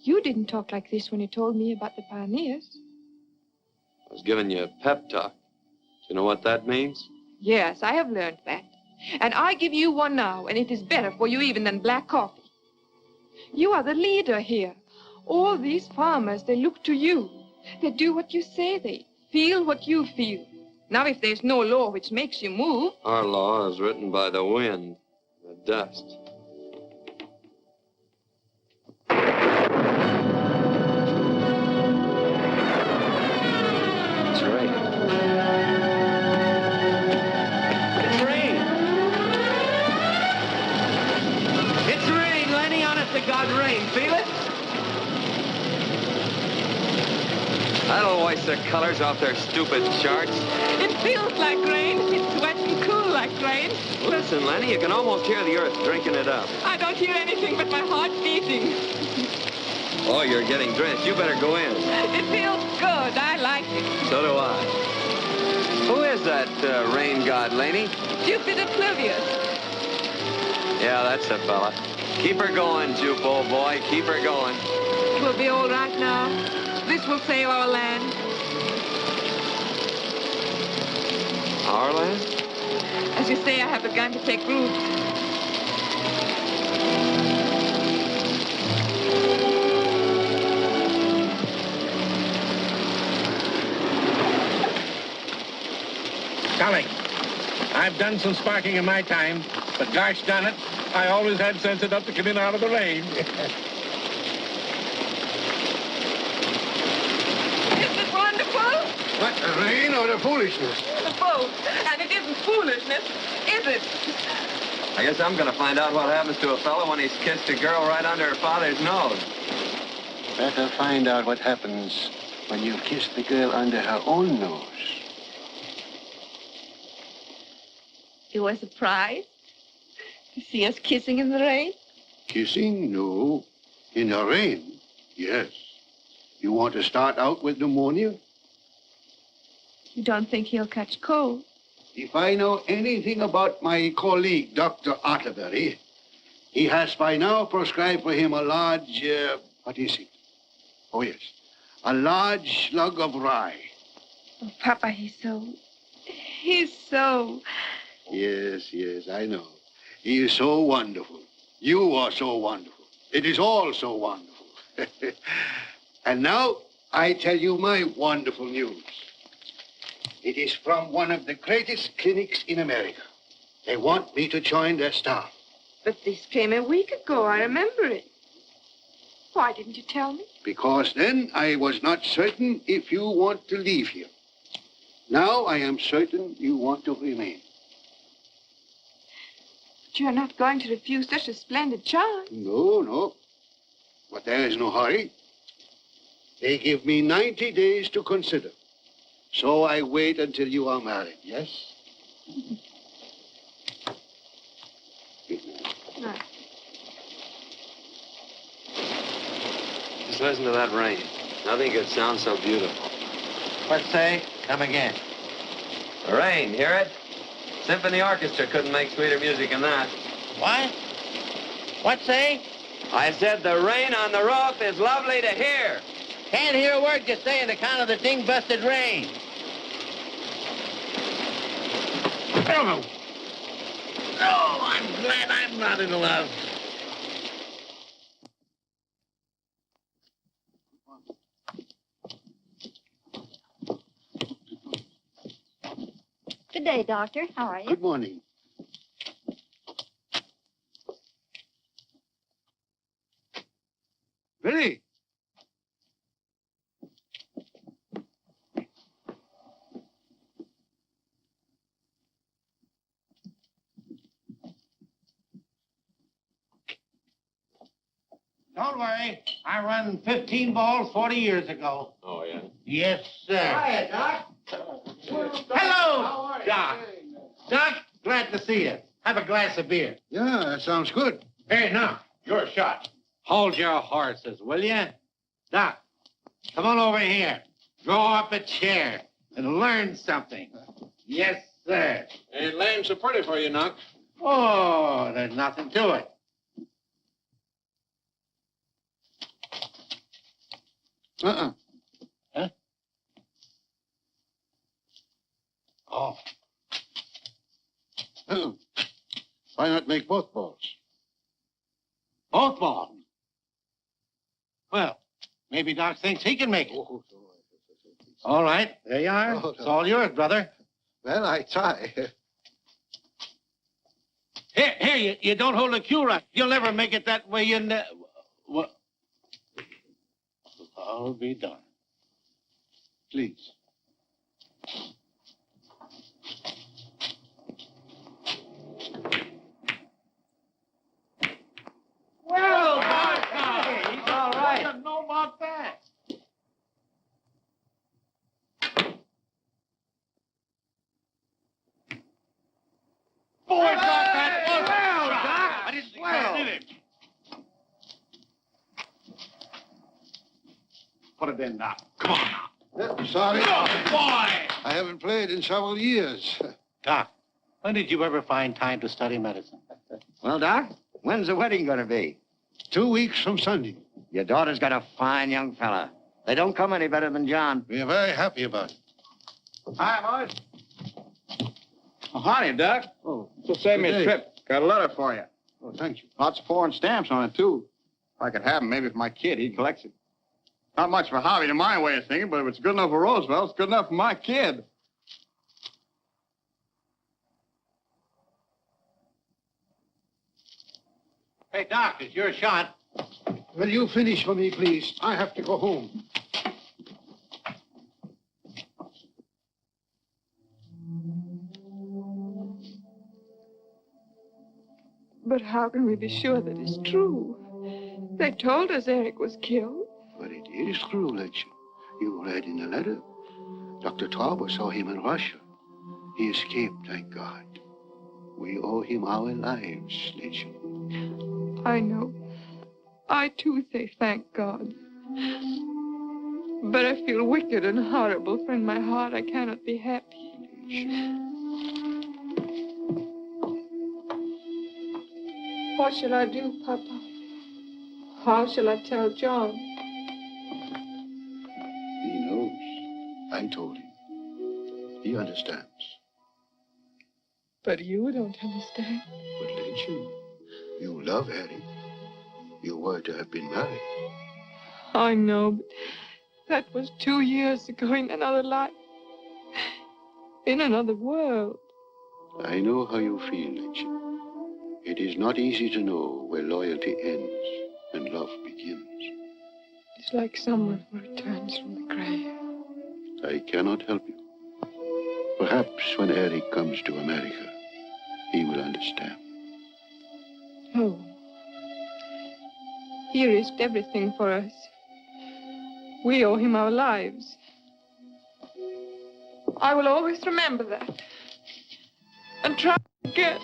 You didn't talk like this when you told me about the pioneers. I was giving you a pep talk. Do you know what that means? Yes, I have learned that. And I give you one now, and it is better for you even than black coffee. You are the leader here. All these farmers, they look to you. They do what you say. They feel what you feel. Now, if there's no law which makes you move... Our law is written by the wind, the dust. It's rain. It's rain. It's rain, Lenny. Honest to God, rain. Feel it? That'll wash the colors off their stupid charts. It feels like rain. It's wet and cool like rain. Listen, Lenny, you can almost hear the earth drinking it up. I don't hear anything but my heart beating. Oh, you're getting dressed. You better go in. It feels good. I like it. So do I. Who is that rain god, Laney? Jupiter Pluvius. Yeah, that's the fella. Keep her going, Jupe, old boy. Keep her going. We'll be all right now. This will save our land. Our land? As you say, I have begun to take root. Golly. I've done some sparking in my time, but gosh darn it, I always had sense enough to come in out of the rain. Isn't it wonderful? What, the rain or the foolishness? Both. And it isn't foolishness, is it? I guess I'm going to find out what happens to a fellow when he's kissed a girl right under her father's nose. Better find out what happens when you kiss the girl under her own nose. You were surprised to see us kissing in the rain? Kissing? No. In the rain? Yes. You want to start out with pneumonia? You don't think he'll catch cold? If I know anything about my colleague, Dr. Atterbury, he has by now prescribed for him a large, what is it? Oh, yes, a large slug of rye. Oh, Papa, he's so... Yes, I know. He is so wonderful. You are so wonderful. It is all so wonderful. And now, I tell you my wonderful news. It is from one of the greatest clinics in America. They want me to join their staff. But this came a week ago. I remember it. Why didn't you tell me? Because then I was not certain if you want to leave here. Now I am certain you want to remain. But you're not going to refuse such a splendid chance. No. But there is no hurry. They give me 90 days to consider. So I wait until you are married, yes? No. Just listen to that rain. Nothing could sound so beautiful. What say? Come again. The rain, hear it? Symphony orchestra couldn't make sweeter music than that. What? What say? I said the rain on the roof is lovely to hear. Can't hear a word you say on account of the ding-busted rain. Oh, I'm glad I'm not in love. Good day, Doctor. How are you? Good morning. Billy. Don't worry. I run 15 balls 40 years ago. Oh, yeah? Yes, sir. Hiya, Doc. Hello, Doc. Doc, glad to see you. Have a glass of beer. Yeah, that sounds good. Hey, now, your shot. Hold your horses, will you? Doc, come on over here. Draw up a chair and learn something. Yes, sir. Ain't laying so pretty for you, Knock. Oh, there's nothing to it. Uh-uh. Huh? Oh. Uh-uh. Why not make both balls? Both balls? Well, maybe Doc thinks he can make it. All right, there you are. It's all yours, brother. Well, I try. Here, you don't hold the cue right. You'll never make it that way in the... What? I'll be done. Please. Well, Doc, he's all right. I don't know about that. Boy, Doc, that was well, Doc. I didn't think I did it. Put it in now. Come on now. Sorry. Oh, boy! I haven't played in several years. Doc, when did you ever find time to study medicine? Well, Doc, when's the wedding going to be? 2 weeks from Sunday. Your daughter's got a fine young fella. They don't come any better than John. We are very happy about it. Hi, boys. Oh, howdy, Doc. Oh, Just saved me good a day. trip. Got a letter for you. Oh, thank you. Lots of foreign stamps on it, too. If I could have them, maybe for my kid, he'd collect it. Not much of a hobby to my way of thinking, but if it's good enough for Roosevelt, it's good enough for my kid. Hey, Doc, it's your shot. Will you finish for me, please? I have to go home. But how can we be sure that it's true? They told us Eric was killed. But it is true, Legend. You read in the letter. Dr. Tauber saw him in Russia. He escaped, thank God. We owe him our lives, Legend. I know. I, too, say thank God. But I feel wicked and horrible, for in my heart I cannot be happy. What shall I do, Papa? How shall I tell John? He knows. I told him. He understands. But you don't understand. But Legend, you love Harry. You were to have been married. I know, but that was 2 years ago in another life. In another world. I know how you feel, Legend. It is not easy to know where loyalty ends and love begins. It's like someone who returns from the grave. I cannot help you. Perhaps when Eric comes to America, he will understand. Oh. He risked everything for us. We owe him our lives. I will always remember that. And try to forget.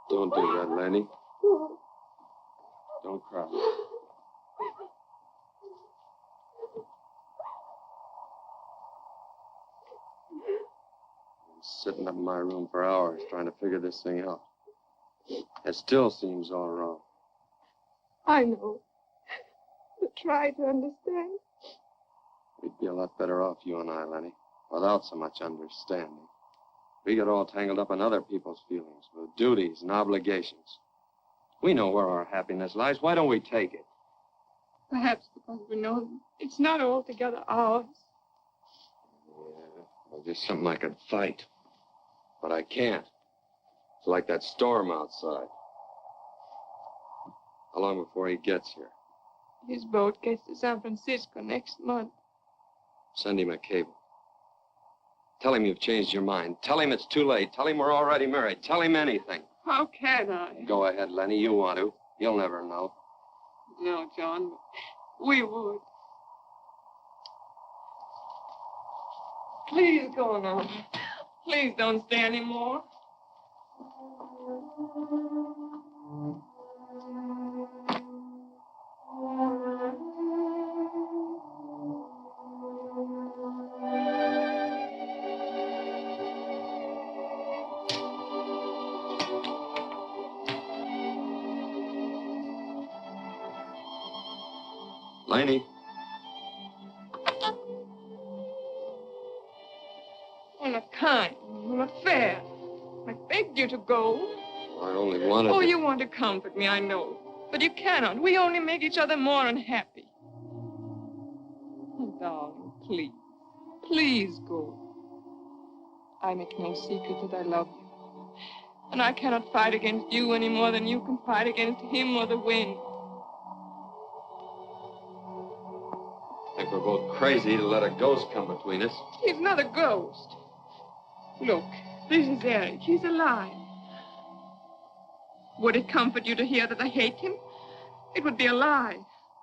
Don't do that, Lanny. Don't cry. I'm sitting up in my room for hours trying to figure this thing out. It still seems all wrong. I know. But try to understand. We'd be a lot better off, you and I, Lenny, without so much understanding. We get all tangled up in other people's feelings, with duties and obligations. We know where our happiness lies. Why don't we take it? Perhaps because we know it's not altogether ours. Yeah, well, just something I could fight. But I can't. It's like that storm outside. How long before he gets here? His boat gets to San Francisco next month. Send him a cable. Tell him you've changed your mind. Tell him it's too late. Tell him we're already married. Tell him anything. How can I? Go ahead, Lenny. You want to. You'll never know. No, John. We would. Please go now. Please don't stay anymore. Laney. You're not kind. You're not fair. I begged you to go. I only wanted Oh, to... you want to comfort me, I know. But you cannot. We only make each other more unhappy. Oh, darling, please. Please go. I make no secret that I love you. And I cannot fight against you any more than you can fight against him or the wind. think we're both crazy to let a ghost come between us. He's not a ghost. Look, this is Eric. He's alive. Would it comfort you to hear that I hate him? It would be a lie.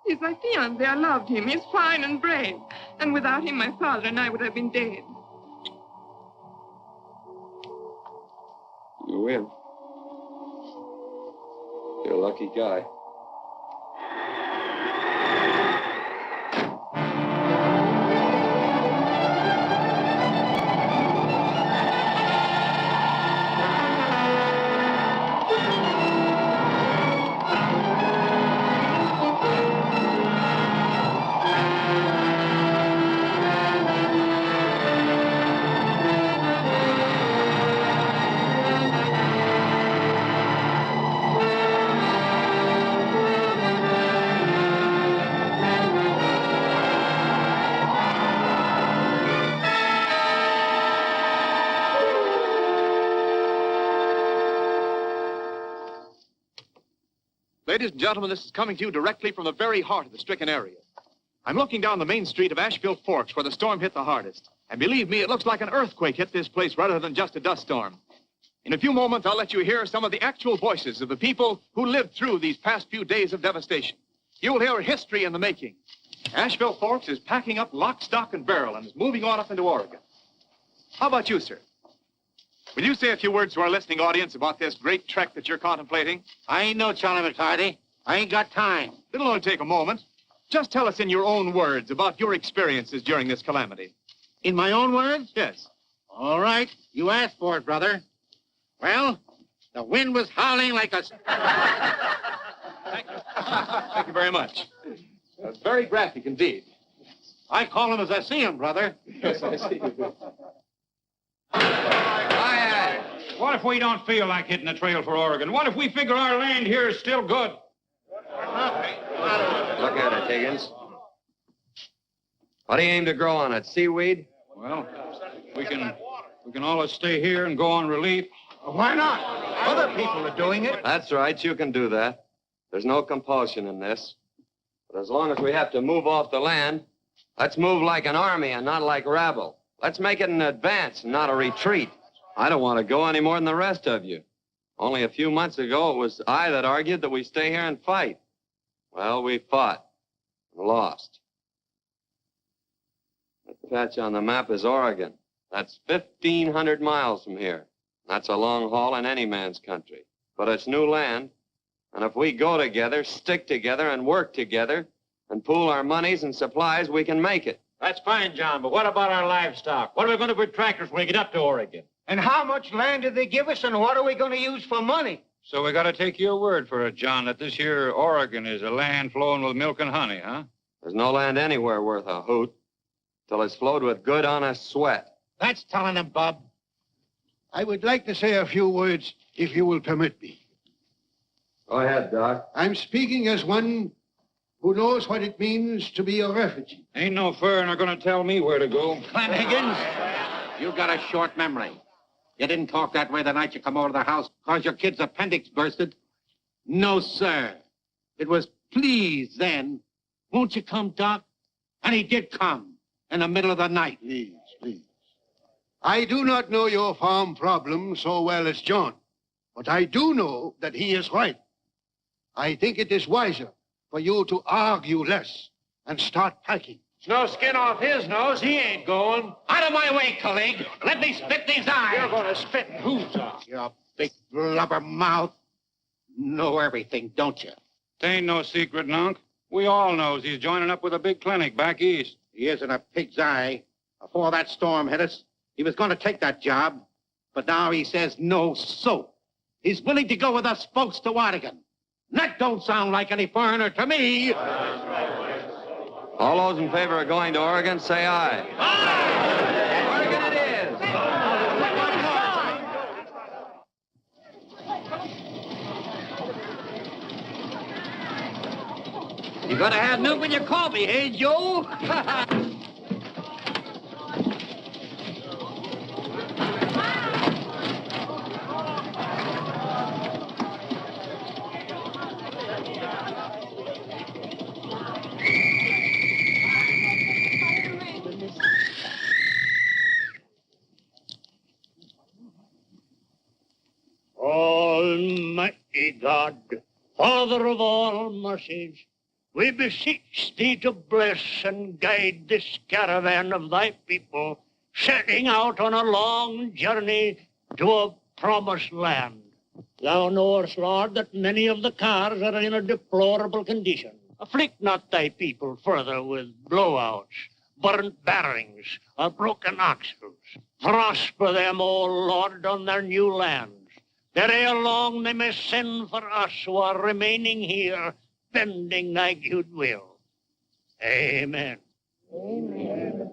He's my fiancé. I loved him. He's fine and brave. And without him, my father and I would have been dead. You win. You're a lucky guy. Ladies and gentlemen, this is coming to you directly from the very heart of the stricken area. I'm looking down the main street of Asheville Forks where the storm hit the hardest. And believe me, it looks like an earthquake hit this place rather than just a dust storm. In a few moments, I'll let you hear some of the actual voices of the people who lived through these past few days of devastation. You'll hear history in the making. Asheville Forks is packing up lock, stock, and barrel and is moving on up into Oregon. How about you, sir? Will you say a few words to our listening audience about this great trek that you're contemplating? I ain't no Charlie McCarty. I ain't got time. It'll only take a moment. Just tell us in your own words about your experiences during this calamity. In my own words? Yes. All right. You asked for it, brother. Well, the wind was howling like a... Thank you very much. That's very graphic indeed. I call him as I see him, brother. Yes, I see you do. What if we don't feel like hitting the trail for Oregon? What if we figure our land here is still good? Look at it, Higgins. What do you aim to grow on it? Seaweed? Well, we can always stay here and go on relief. Why not? Other people are doing it. That's right, you can do that. There's no compulsion in this. But as long as we have to move off the land, let's move like an army and not like rabble. Let's make it an advance and not a retreat. I don't want to go any more than the rest of you. Only a few months ago, it was I that argued that we stay here and fight. Well, we fought and lost. The patch on the map is Oregon. That's 1,500 miles from here. That's a long haul in any man's country. But it's new land. And if we go together, stick together, and work together, and pool our monies and supplies, we can make it. That's fine, John, but what about our livestock? What are we going to do with tractors when we get up to Oregon? And how much land did they give us, and what are we going to use for money? So we got to take your word for it, John, that this here Oregon is a land flowing with milk and honey, huh? There's no land anywhere worth a hoot till it's flowed with good, honest sweat. That's telling him, Bub. I would like to say a few words, if you will permit me. Go ahead, Doc. I'm speaking as one who knows what it means to be a refugee. Ain't no foreigner going to tell me where to go. Clem Higgins, you got a short memory. You didn't talk that way the night you come over to the house because your kid's appendix bursted. No, sir. It was please then. Won't you come, Doc? And he did come in the middle of the night. Please, please. I do not know your farm problem so well as John, but I do know that he is right. I think it is wiser for you to argue less and start packing. No skin off his nose. He ain't going. Out of my way, colleague. Let me spit these eyes. You're going to spit in whose eye? You big blubber mouth. Know everything, don't you? It ain't no secret, Nunk. We all knows he's joining up with a big clinic back east. He isn't a pig's eye. Before that storm hit us, he was going to take that job. But now he says no soap. He's willing to go with us folks to Oregon. That don't sound like any foreigner to me. All those in favor of going to Oregon, say aye. Aye! Oregon it is. You gotta have milk with your coffee, hey, Joe? God, Father of all mercies, we beseech thee to bless and guide this caravan of thy people setting out on a long journey to a promised land. Thou knowest, Lord, that many of the cars are in a deplorable condition. Afflict not thy people further with blowouts, burnt bearings, or broken axles. Prosper them, O Lord, on their new lands, that ere long they may send for us who are remaining here, bending thy good will. Amen. Amen.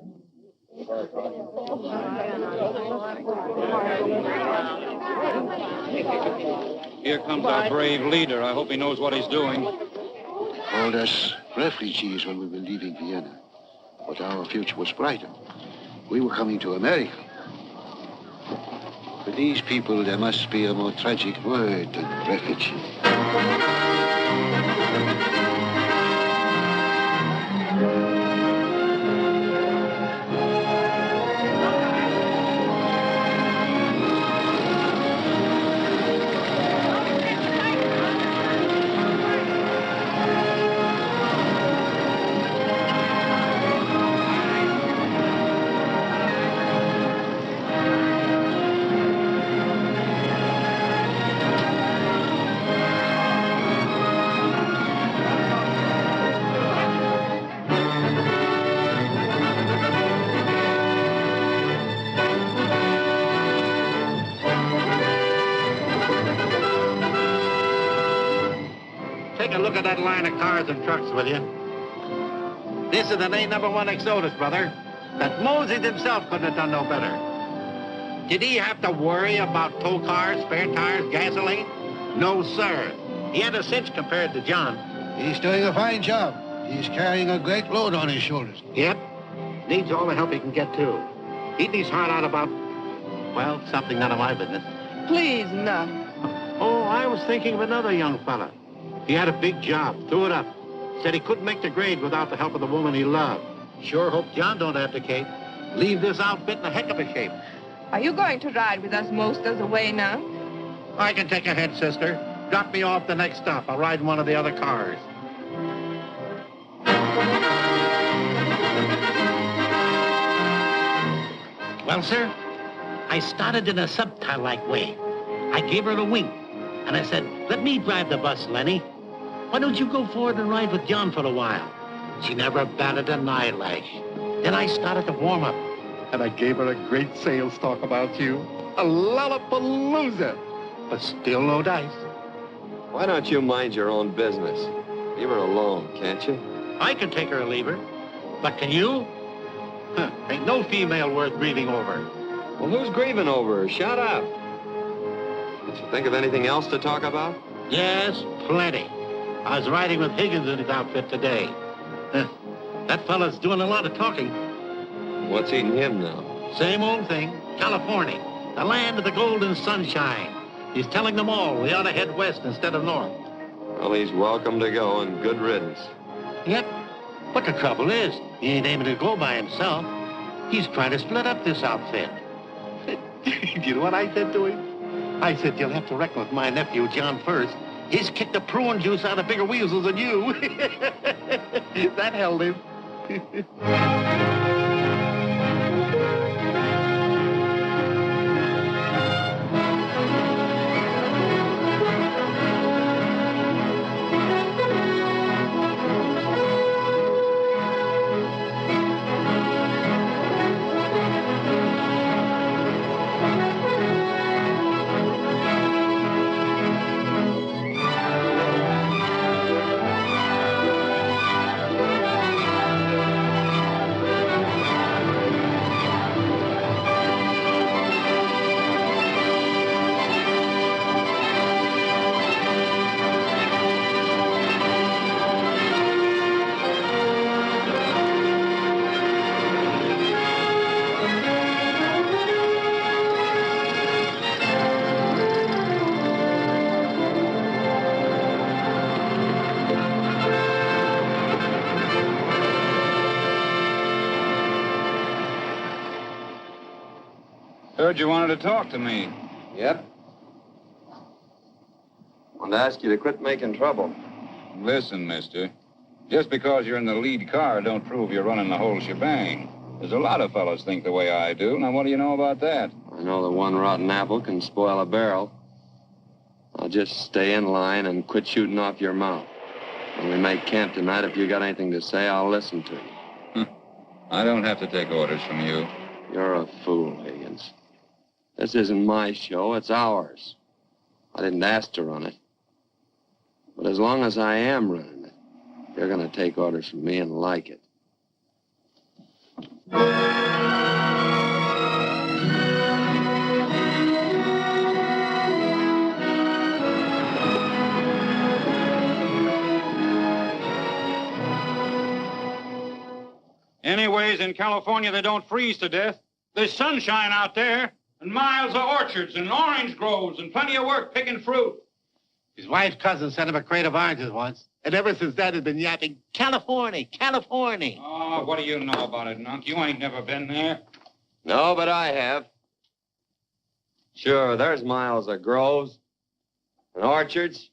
Here comes our brave leader. I hope he knows what he's doing. Called us refugees when we were leaving Vienna. But our future was brighter. We were coming to America. For these people, there must be a more tragic word than refugee. Take a look at that line of cars and trucks, will you? This is an A-number 1 Exodus, brother. That Moses himself couldn't have done no better. Did he have to worry about tow cars, spare tires, gasoline? No, sir. He had a cinch compared to John. He's doing a fine job. He's carrying a great load on his shoulders. Yep. Needs all the help he can get, too. Eating his heart out about, well, something none of my business. Please, none. Oh, I was thinking of another young fella. He had a big job, threw it up. Said he couldn't make the grade without the help of the woman he loved. Sure hope John don't abdicate. Leave this outfit in a heck of a shape. Are you going to ride with us most of the way now? I can take ahead, sister. Drop me off the next stop. I'll ride in one of the other cars. Well, sir, I started in a subtle-like way. I gave her a wink, and I said, let me drive the bus, Lenny. Why don't you go forward and ride with John for a while? She never batted an eyelash. Then I started to warm up. And I gave her a great sales talk about you. A lollapalooza. But still no dice. Why don't you mind your own business? Leave her alone, can't you? I can take her or leave her. But can you? Huh, ain't no female worth grieving over. Well, who's grieving over her? Shut up. Did you think of anything else to talk about? Yes, plenty. I was riding with Higgins in his outfit today. That fella's doing a lot of talking. What's eating him now? Same old thing. California, the land of the golden sunshine. He's telling them all we ought to head west instead of north. Well, he's welcome to go and good riddance. Yep. But the trouble is, he ain't aiming to go by himself. He's trying to split up this outfit. You know what I said to him? I said, you'll have to reckon with my nephew, John, first. He's kicked the prune juice out of bigger weasels than you. That held him. Heard you wanted to talk to me. Yep. Want wanted to ask you to quit making trouble. Listen, mister. Just because you're in the lead car don't prove you're running the whole shebang. There's a lot of fellows think the way I do. Now, what do you know about that? I know that one rotten apple can spoil a barrel. I'll just stay in line and quit shooting off your mouth. When we make camp tonight, if you got anything to say, I'll listen to you. I don't have to take orders from you. You're a fool, Higgins. This isn't my show, it's ours. I didn't ask to run it. But as long as I am running it, you're going to take orders from me and like it. Anyways, in California, they don't freeze to death. There's sunshine out there, and miles of orchards and orange groves and plenty of work picking fruit. His wife's cousin sent him a crate of oranges once, and ever since that has been yapping, California, California. Oh, what do you know about it, Nunk? You ain't never been there. No, but I have. Sure, there's miles of groves and orchards,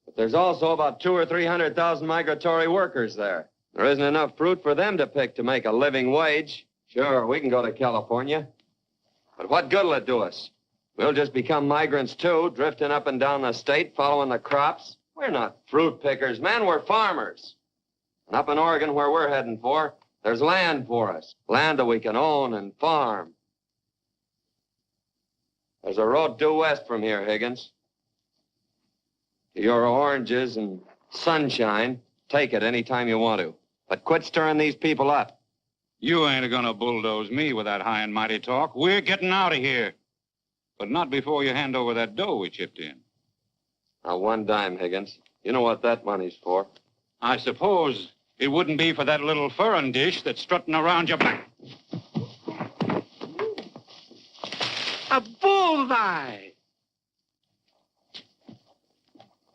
but there's also about 200,000 or 300,000 migratory workers there. There isn't enough fruit for them to pick to make a living wage. Sure, we can go to California, but what good'll it do us? We'll just become migrants, too, drifting up and down the state, following the crops. We're not fruit pickers, man. We're farmers. And up in Oregon, where we're heading for, there's land for us. Land that we can own and farm. There's a road due west from here, Higgins. To your oranges and sunshine, take it any time you want to. But quit stirring these people up. You ain't gonna bulldoze me with that high and mighty talk. We're getting out of here. But not before you hand over that dough we chipped in. Now, one dime, Higgins. You know what that money's for. I suppose it wouldn't be for that little furrin dish that's strutting around your back. A bullseye!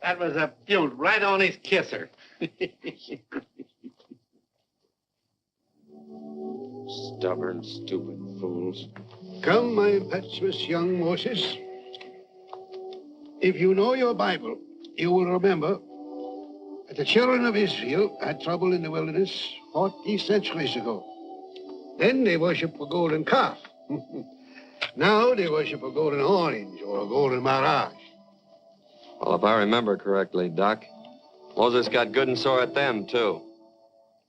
That was a beaut right on his kisser. Stubborn, stupid fools. Come, my impetuous young Moses. If you know your Bible, you will remember that the children of Israel had trouble in the wilderness 40 centuries ago. Then they worship a golden calf. Now they worship a golden orange or a golden mirage. Well, if I remember correctly, Doc, Moses got good and sore at them, too.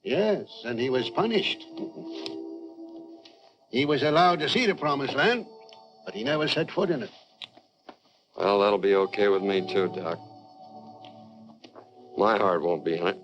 Yes, and he was punished. He was allowed to see the promised land, but he never set foot in it. Well, that'll be okay with me, too, Doc. My heart won't be in it.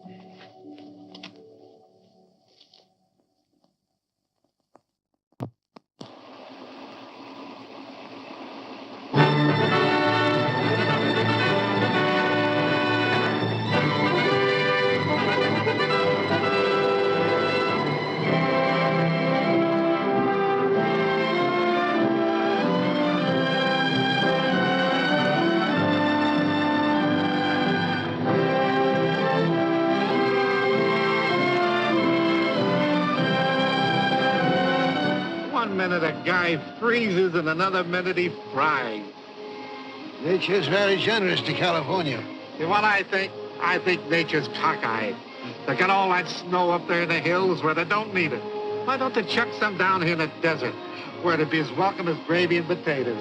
A guy freezes and another minute he fries. Nature's very generous to California. See what I think nature's cockeyed. They got all that snow up there in the hills where they don't need it. Why don't they chuck some down here in the desert where it'd be as welcome as gravy and potatoes?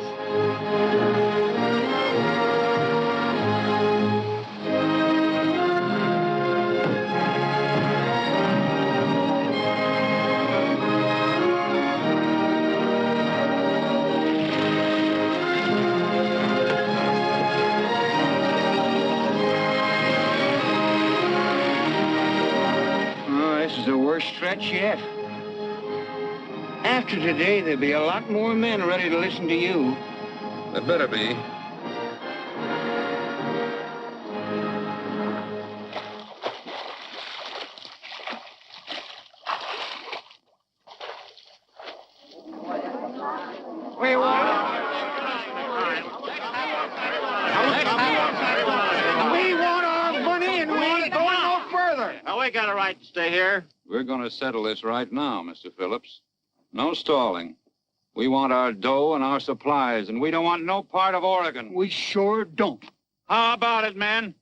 Stretch yet. After today, there'll be a lot more men ready to listen to you. There better be. We want our money and we ain't going no further. Now, we got a right to stay here. We're going to settle this right now, Mr. Phillips. No stalling. We want our dough and our supplies, and we don't want no part of Oregon. We sure don't. How about it, man?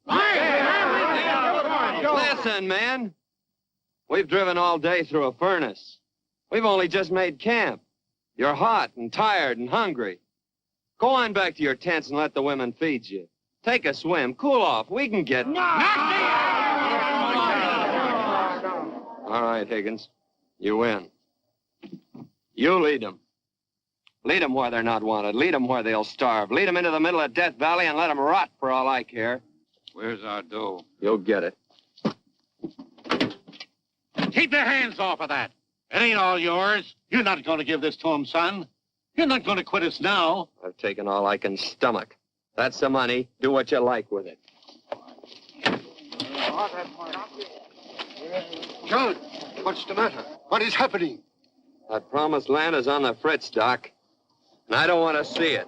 Listen, man. We've driven all day through a furnace. We've only just made camp. You're hot and tired and hungry. Go on back to your tents and let the women feed you. Take a swim, cool off. We can get... All right, Higgins. You win. You lead them. Lead them where they're not wanted. Lead them where they'll starve. Lead them into the middle of Death Valley and let them rot for all I care. Where's our dough? You'll get it. Keep your hands off of that. It ain't all yours. You're not going to give this to him, son. You're not going to quit us now. I've taken all I can stomach. That's the money. Do what you like with it. John, what's the matter? What is happening? That promised land is on the fritz, Doc. And I don't want to see it.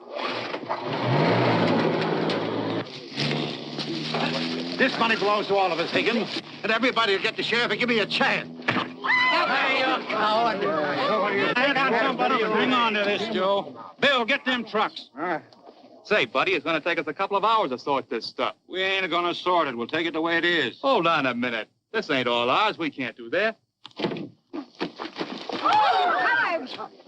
This money belongs to all of us, Higgins. And everybody will get the share if they give me a chance. I got somebody to hang on to this, Joe. Bill, get them trucks. Say, buddy, it's going to take us a couple of hours to sort this stuff. We ain't going to sort it. We'll take it the way it is. Hold on a minute. This ain't all ours. We can't do that.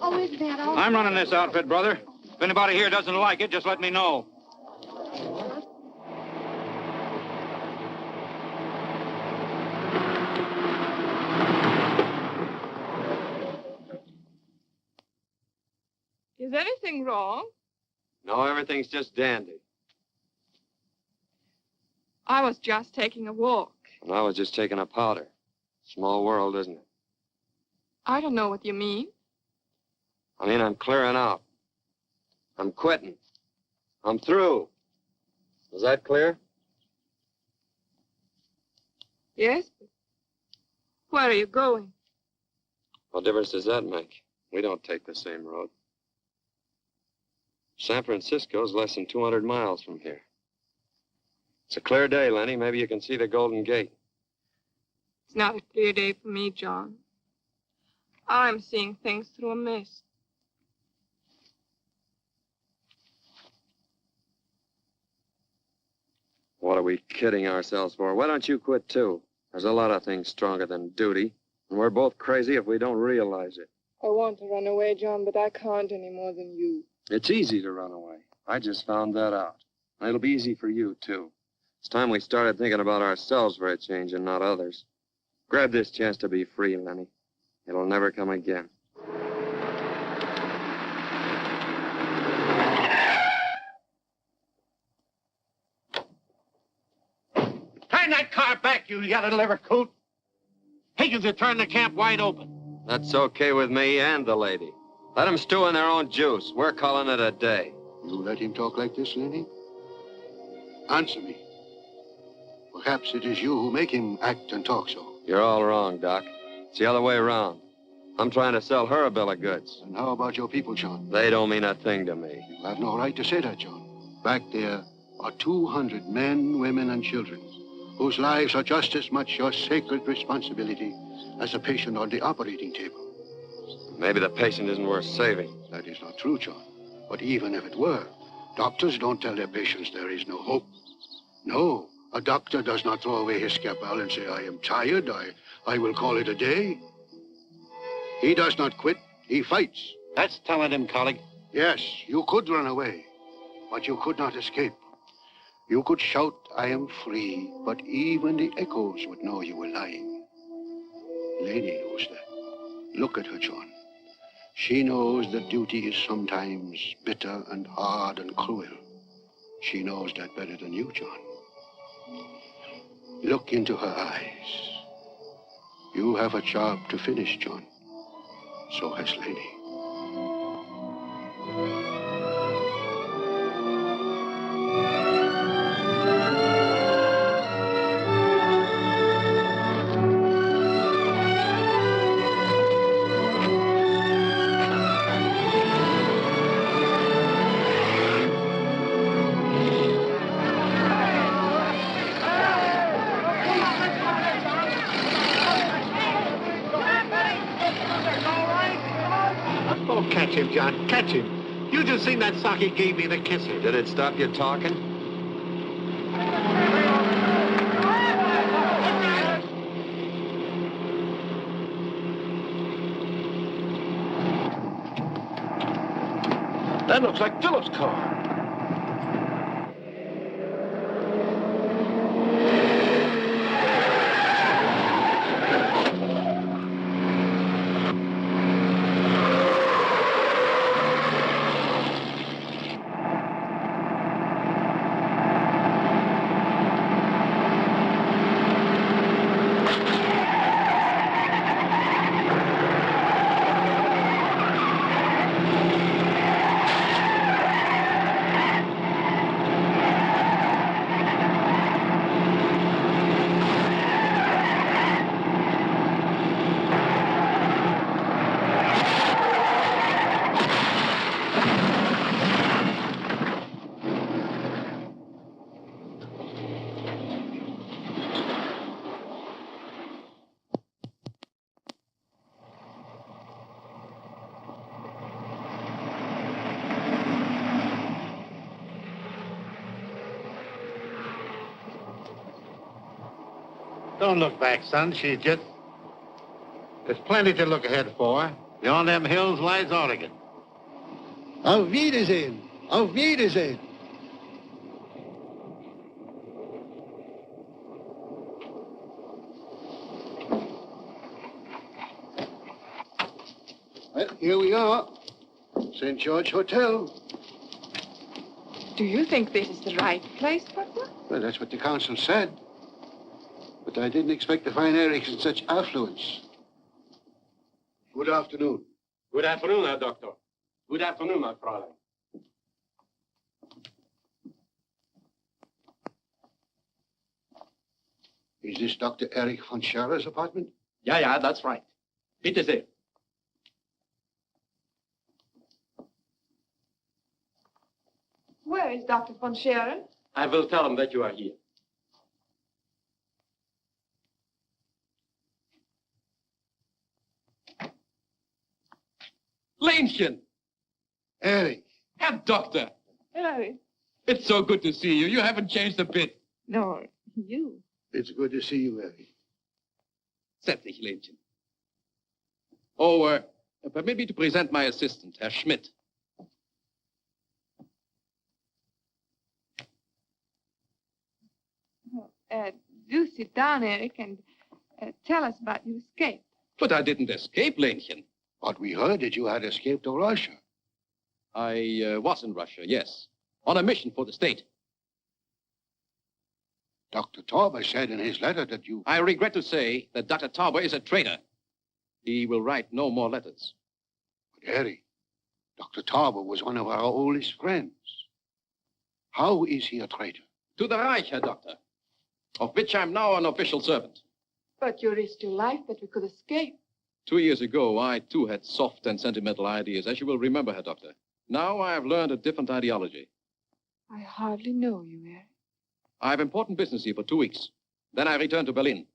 Oh, isn't that all? I'm running this outfit, brother. If anybody here doesn't like it, just let me know. Is anything wrong? No, everything's just dandy. I was just taking a walk. And I was just taking a powder. Small world, isn't it? I don't know what you mean. I mean, I'm clearing out. I'm quitting. I'm through. Is that clear? Yes, but where are you going? What difference does that make? We don't take the same road. San Francisco's less than 200 miles from here. It's a clear day, Lenny. Maybe you can see the Golden Gate. It's not a clear day for me, John. I'm seeing things through a mist. What are we kidding ourselves for? Why don't you quit, too? There's a lot of things stronger than duty, and we're both crazy if we don't realize it. I want to run away, John, but I can't any more than you. It's easy to run away. I just found that out. And it'll be easy for you, too. It's time we started thinking about ourselves for a change and not others. Grab this chance to be free, Lenny. It'll never come again. Turn that car back, you yellow liver coot. Higgins will turn the camp wide open. That's okay with me and the lady. Let them stew in their own juice. We're calling it a day. You let him talk like this, Lenny? Answer me. Perhaps it is you who make him act and talk so. You're all wrong, Doc. It's the other way around. I'm trying to sell her a bill of goods. And how about your people, John? They don't mean a thing to me. You have no right to say that, John. Back there are 200 men, women, and children whose lives are just as much your sacred responsibility as a patient on the operating table. Maybe the patient isn't worth saving. That is not true, John. But even if it were, doctors don't tell their patients there is no hope. No, a doctor does not throw away his scalpel and say, I am tired, I will call it a day. He does not quit, he fights. That's telling him, colleague. Yes, you could run away, but you could not escape. You could shout, I am free, but even the echoes would know you were lying. Lady knows that. Look at her, John. She knows that duty is sometimes bitter and hard and cruel. She knows that better than you, John. Look into her eyes. You have a job to finish, John. So has Lady. Oh, catch him, John, catch him. You just seen that sock he gave me the kisser. Did it stop you talking? That looks like Philip's car. Don't look back, son. She's just... There's plenty to look ahead for. Beyond them hills lies Oregon. Auf Wiedersehen. Auf Wiedersehen. Well, here we are. St. George Hotel. Do you think this is the right place, Butler? Well, that's what the council said. But I didn't expect to find Eric in such affluence. Good afternoon. Good afternoon, Herr Doctor. Good afternoon, my Fräulein. Is this Dr. Erich von Scherer's apartment? Ja, that's right. Bitte sehr. Where is Dr. von Scherer? I will tell him that you are here. Lähnchen! Eric. Herr Doctor! Hello. It's so good to see you. You haven't changed a bit. No, you. It's good to see you, Eric. Setz dich, Lähnchen. Oh, permit me to present my assistant, Herr Schmidt. Do sit down, Eric, and tell us about your escape. But I didn't escape, Lähnchen. But we heard that you had escaped to Russia. I was in Russia, yes. On a mission for the state. Dr. Tauber said in his letter that you... I regret to say that Dr. Tauber is a traitor. He will write no more letters. But, Eric, Dr. Tauber was one of our oldest friends. How is he a traitor? To the Reich, Herr Doctor, of which I'm now an official servant. But you risked your life that we could escape. 2 years ago, I, too, had soft and sentimental ideas, as you will remember, Herr Doctor. Now I have learned a different ideology. I hardly know you, Eric. I have important business here for 2 weeks. Then I return to Berlin.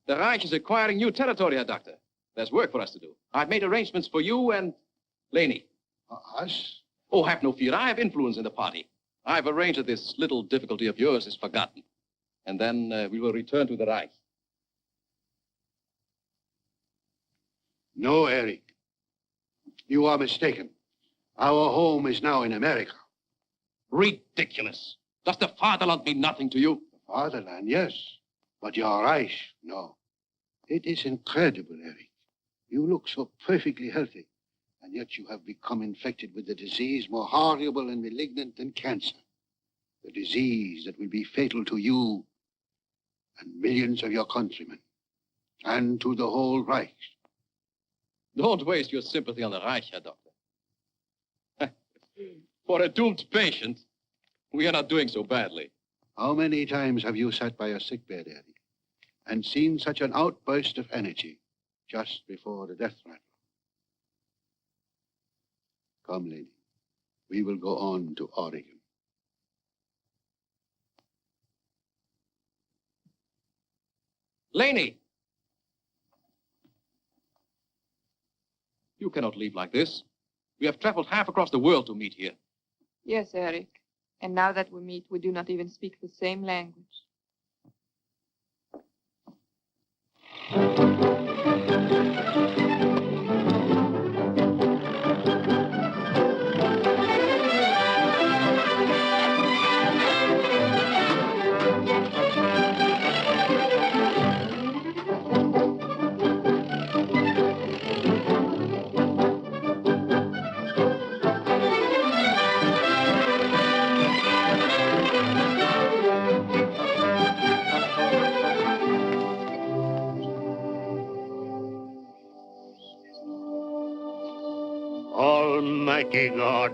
The Reich is acquiring new territory, Herr Doctor. There's work for us to do. I've made arrangements for you and Leni. Us? Oh, have no fear. I have influence in the party. I've arranged that this little difficulty of yours is forgotten. And then we will return to the Reich. No, Eric. You are mistaken. Our home is now in America. Ridiculous. Does the fatherland mean nothing to you? The fatherland, yes. But your Reich, no. It is incredible, Eric. You look so perfectly healthy, and yet you have become infected with a disease more horrible and malignant than cancer. The disease that will be fatal to you and millions of your countrymen, and to the whole Reich. Don't waste your sympathy on the Reich, Herr Doctor. For a doomed patient, we are not doing so badly. How many times have you sat by a sickbed, Eric, and seen such an outburst of energy just before the death rattle? Come, lady. We will go on to Oregon. Leni! You cannot leave like this. We have traveled half across the world to meet here. Yes, Eric. And now that we meet, we do not even speak the same language. Almighty God,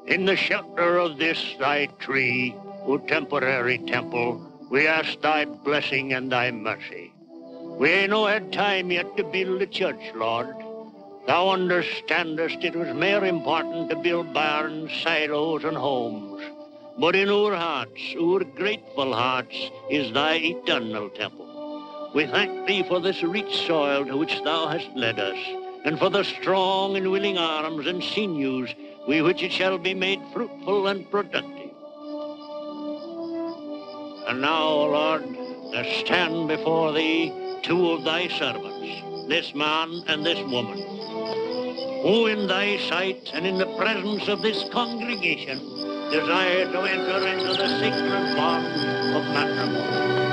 in the shelter of this thy tree, O temporary temple, we ask thy blessing and thy mercy. We ain't no had time yet to build a church, Lord. Thou understandest it was more important to build barns, silos, and homes. But in our hearts, our grateful hearts, is thy eternal temple. We thank thee for this rich soil to which thou hast led us, and for the strong and willing arms and sinews with which it shall be made fruitful and productive. And now, O Lord, there stand before thee two of thy servants, this man and this woman, who in thy sight and in the presence of this congregation desire to enter into the sacred bond of matrimony.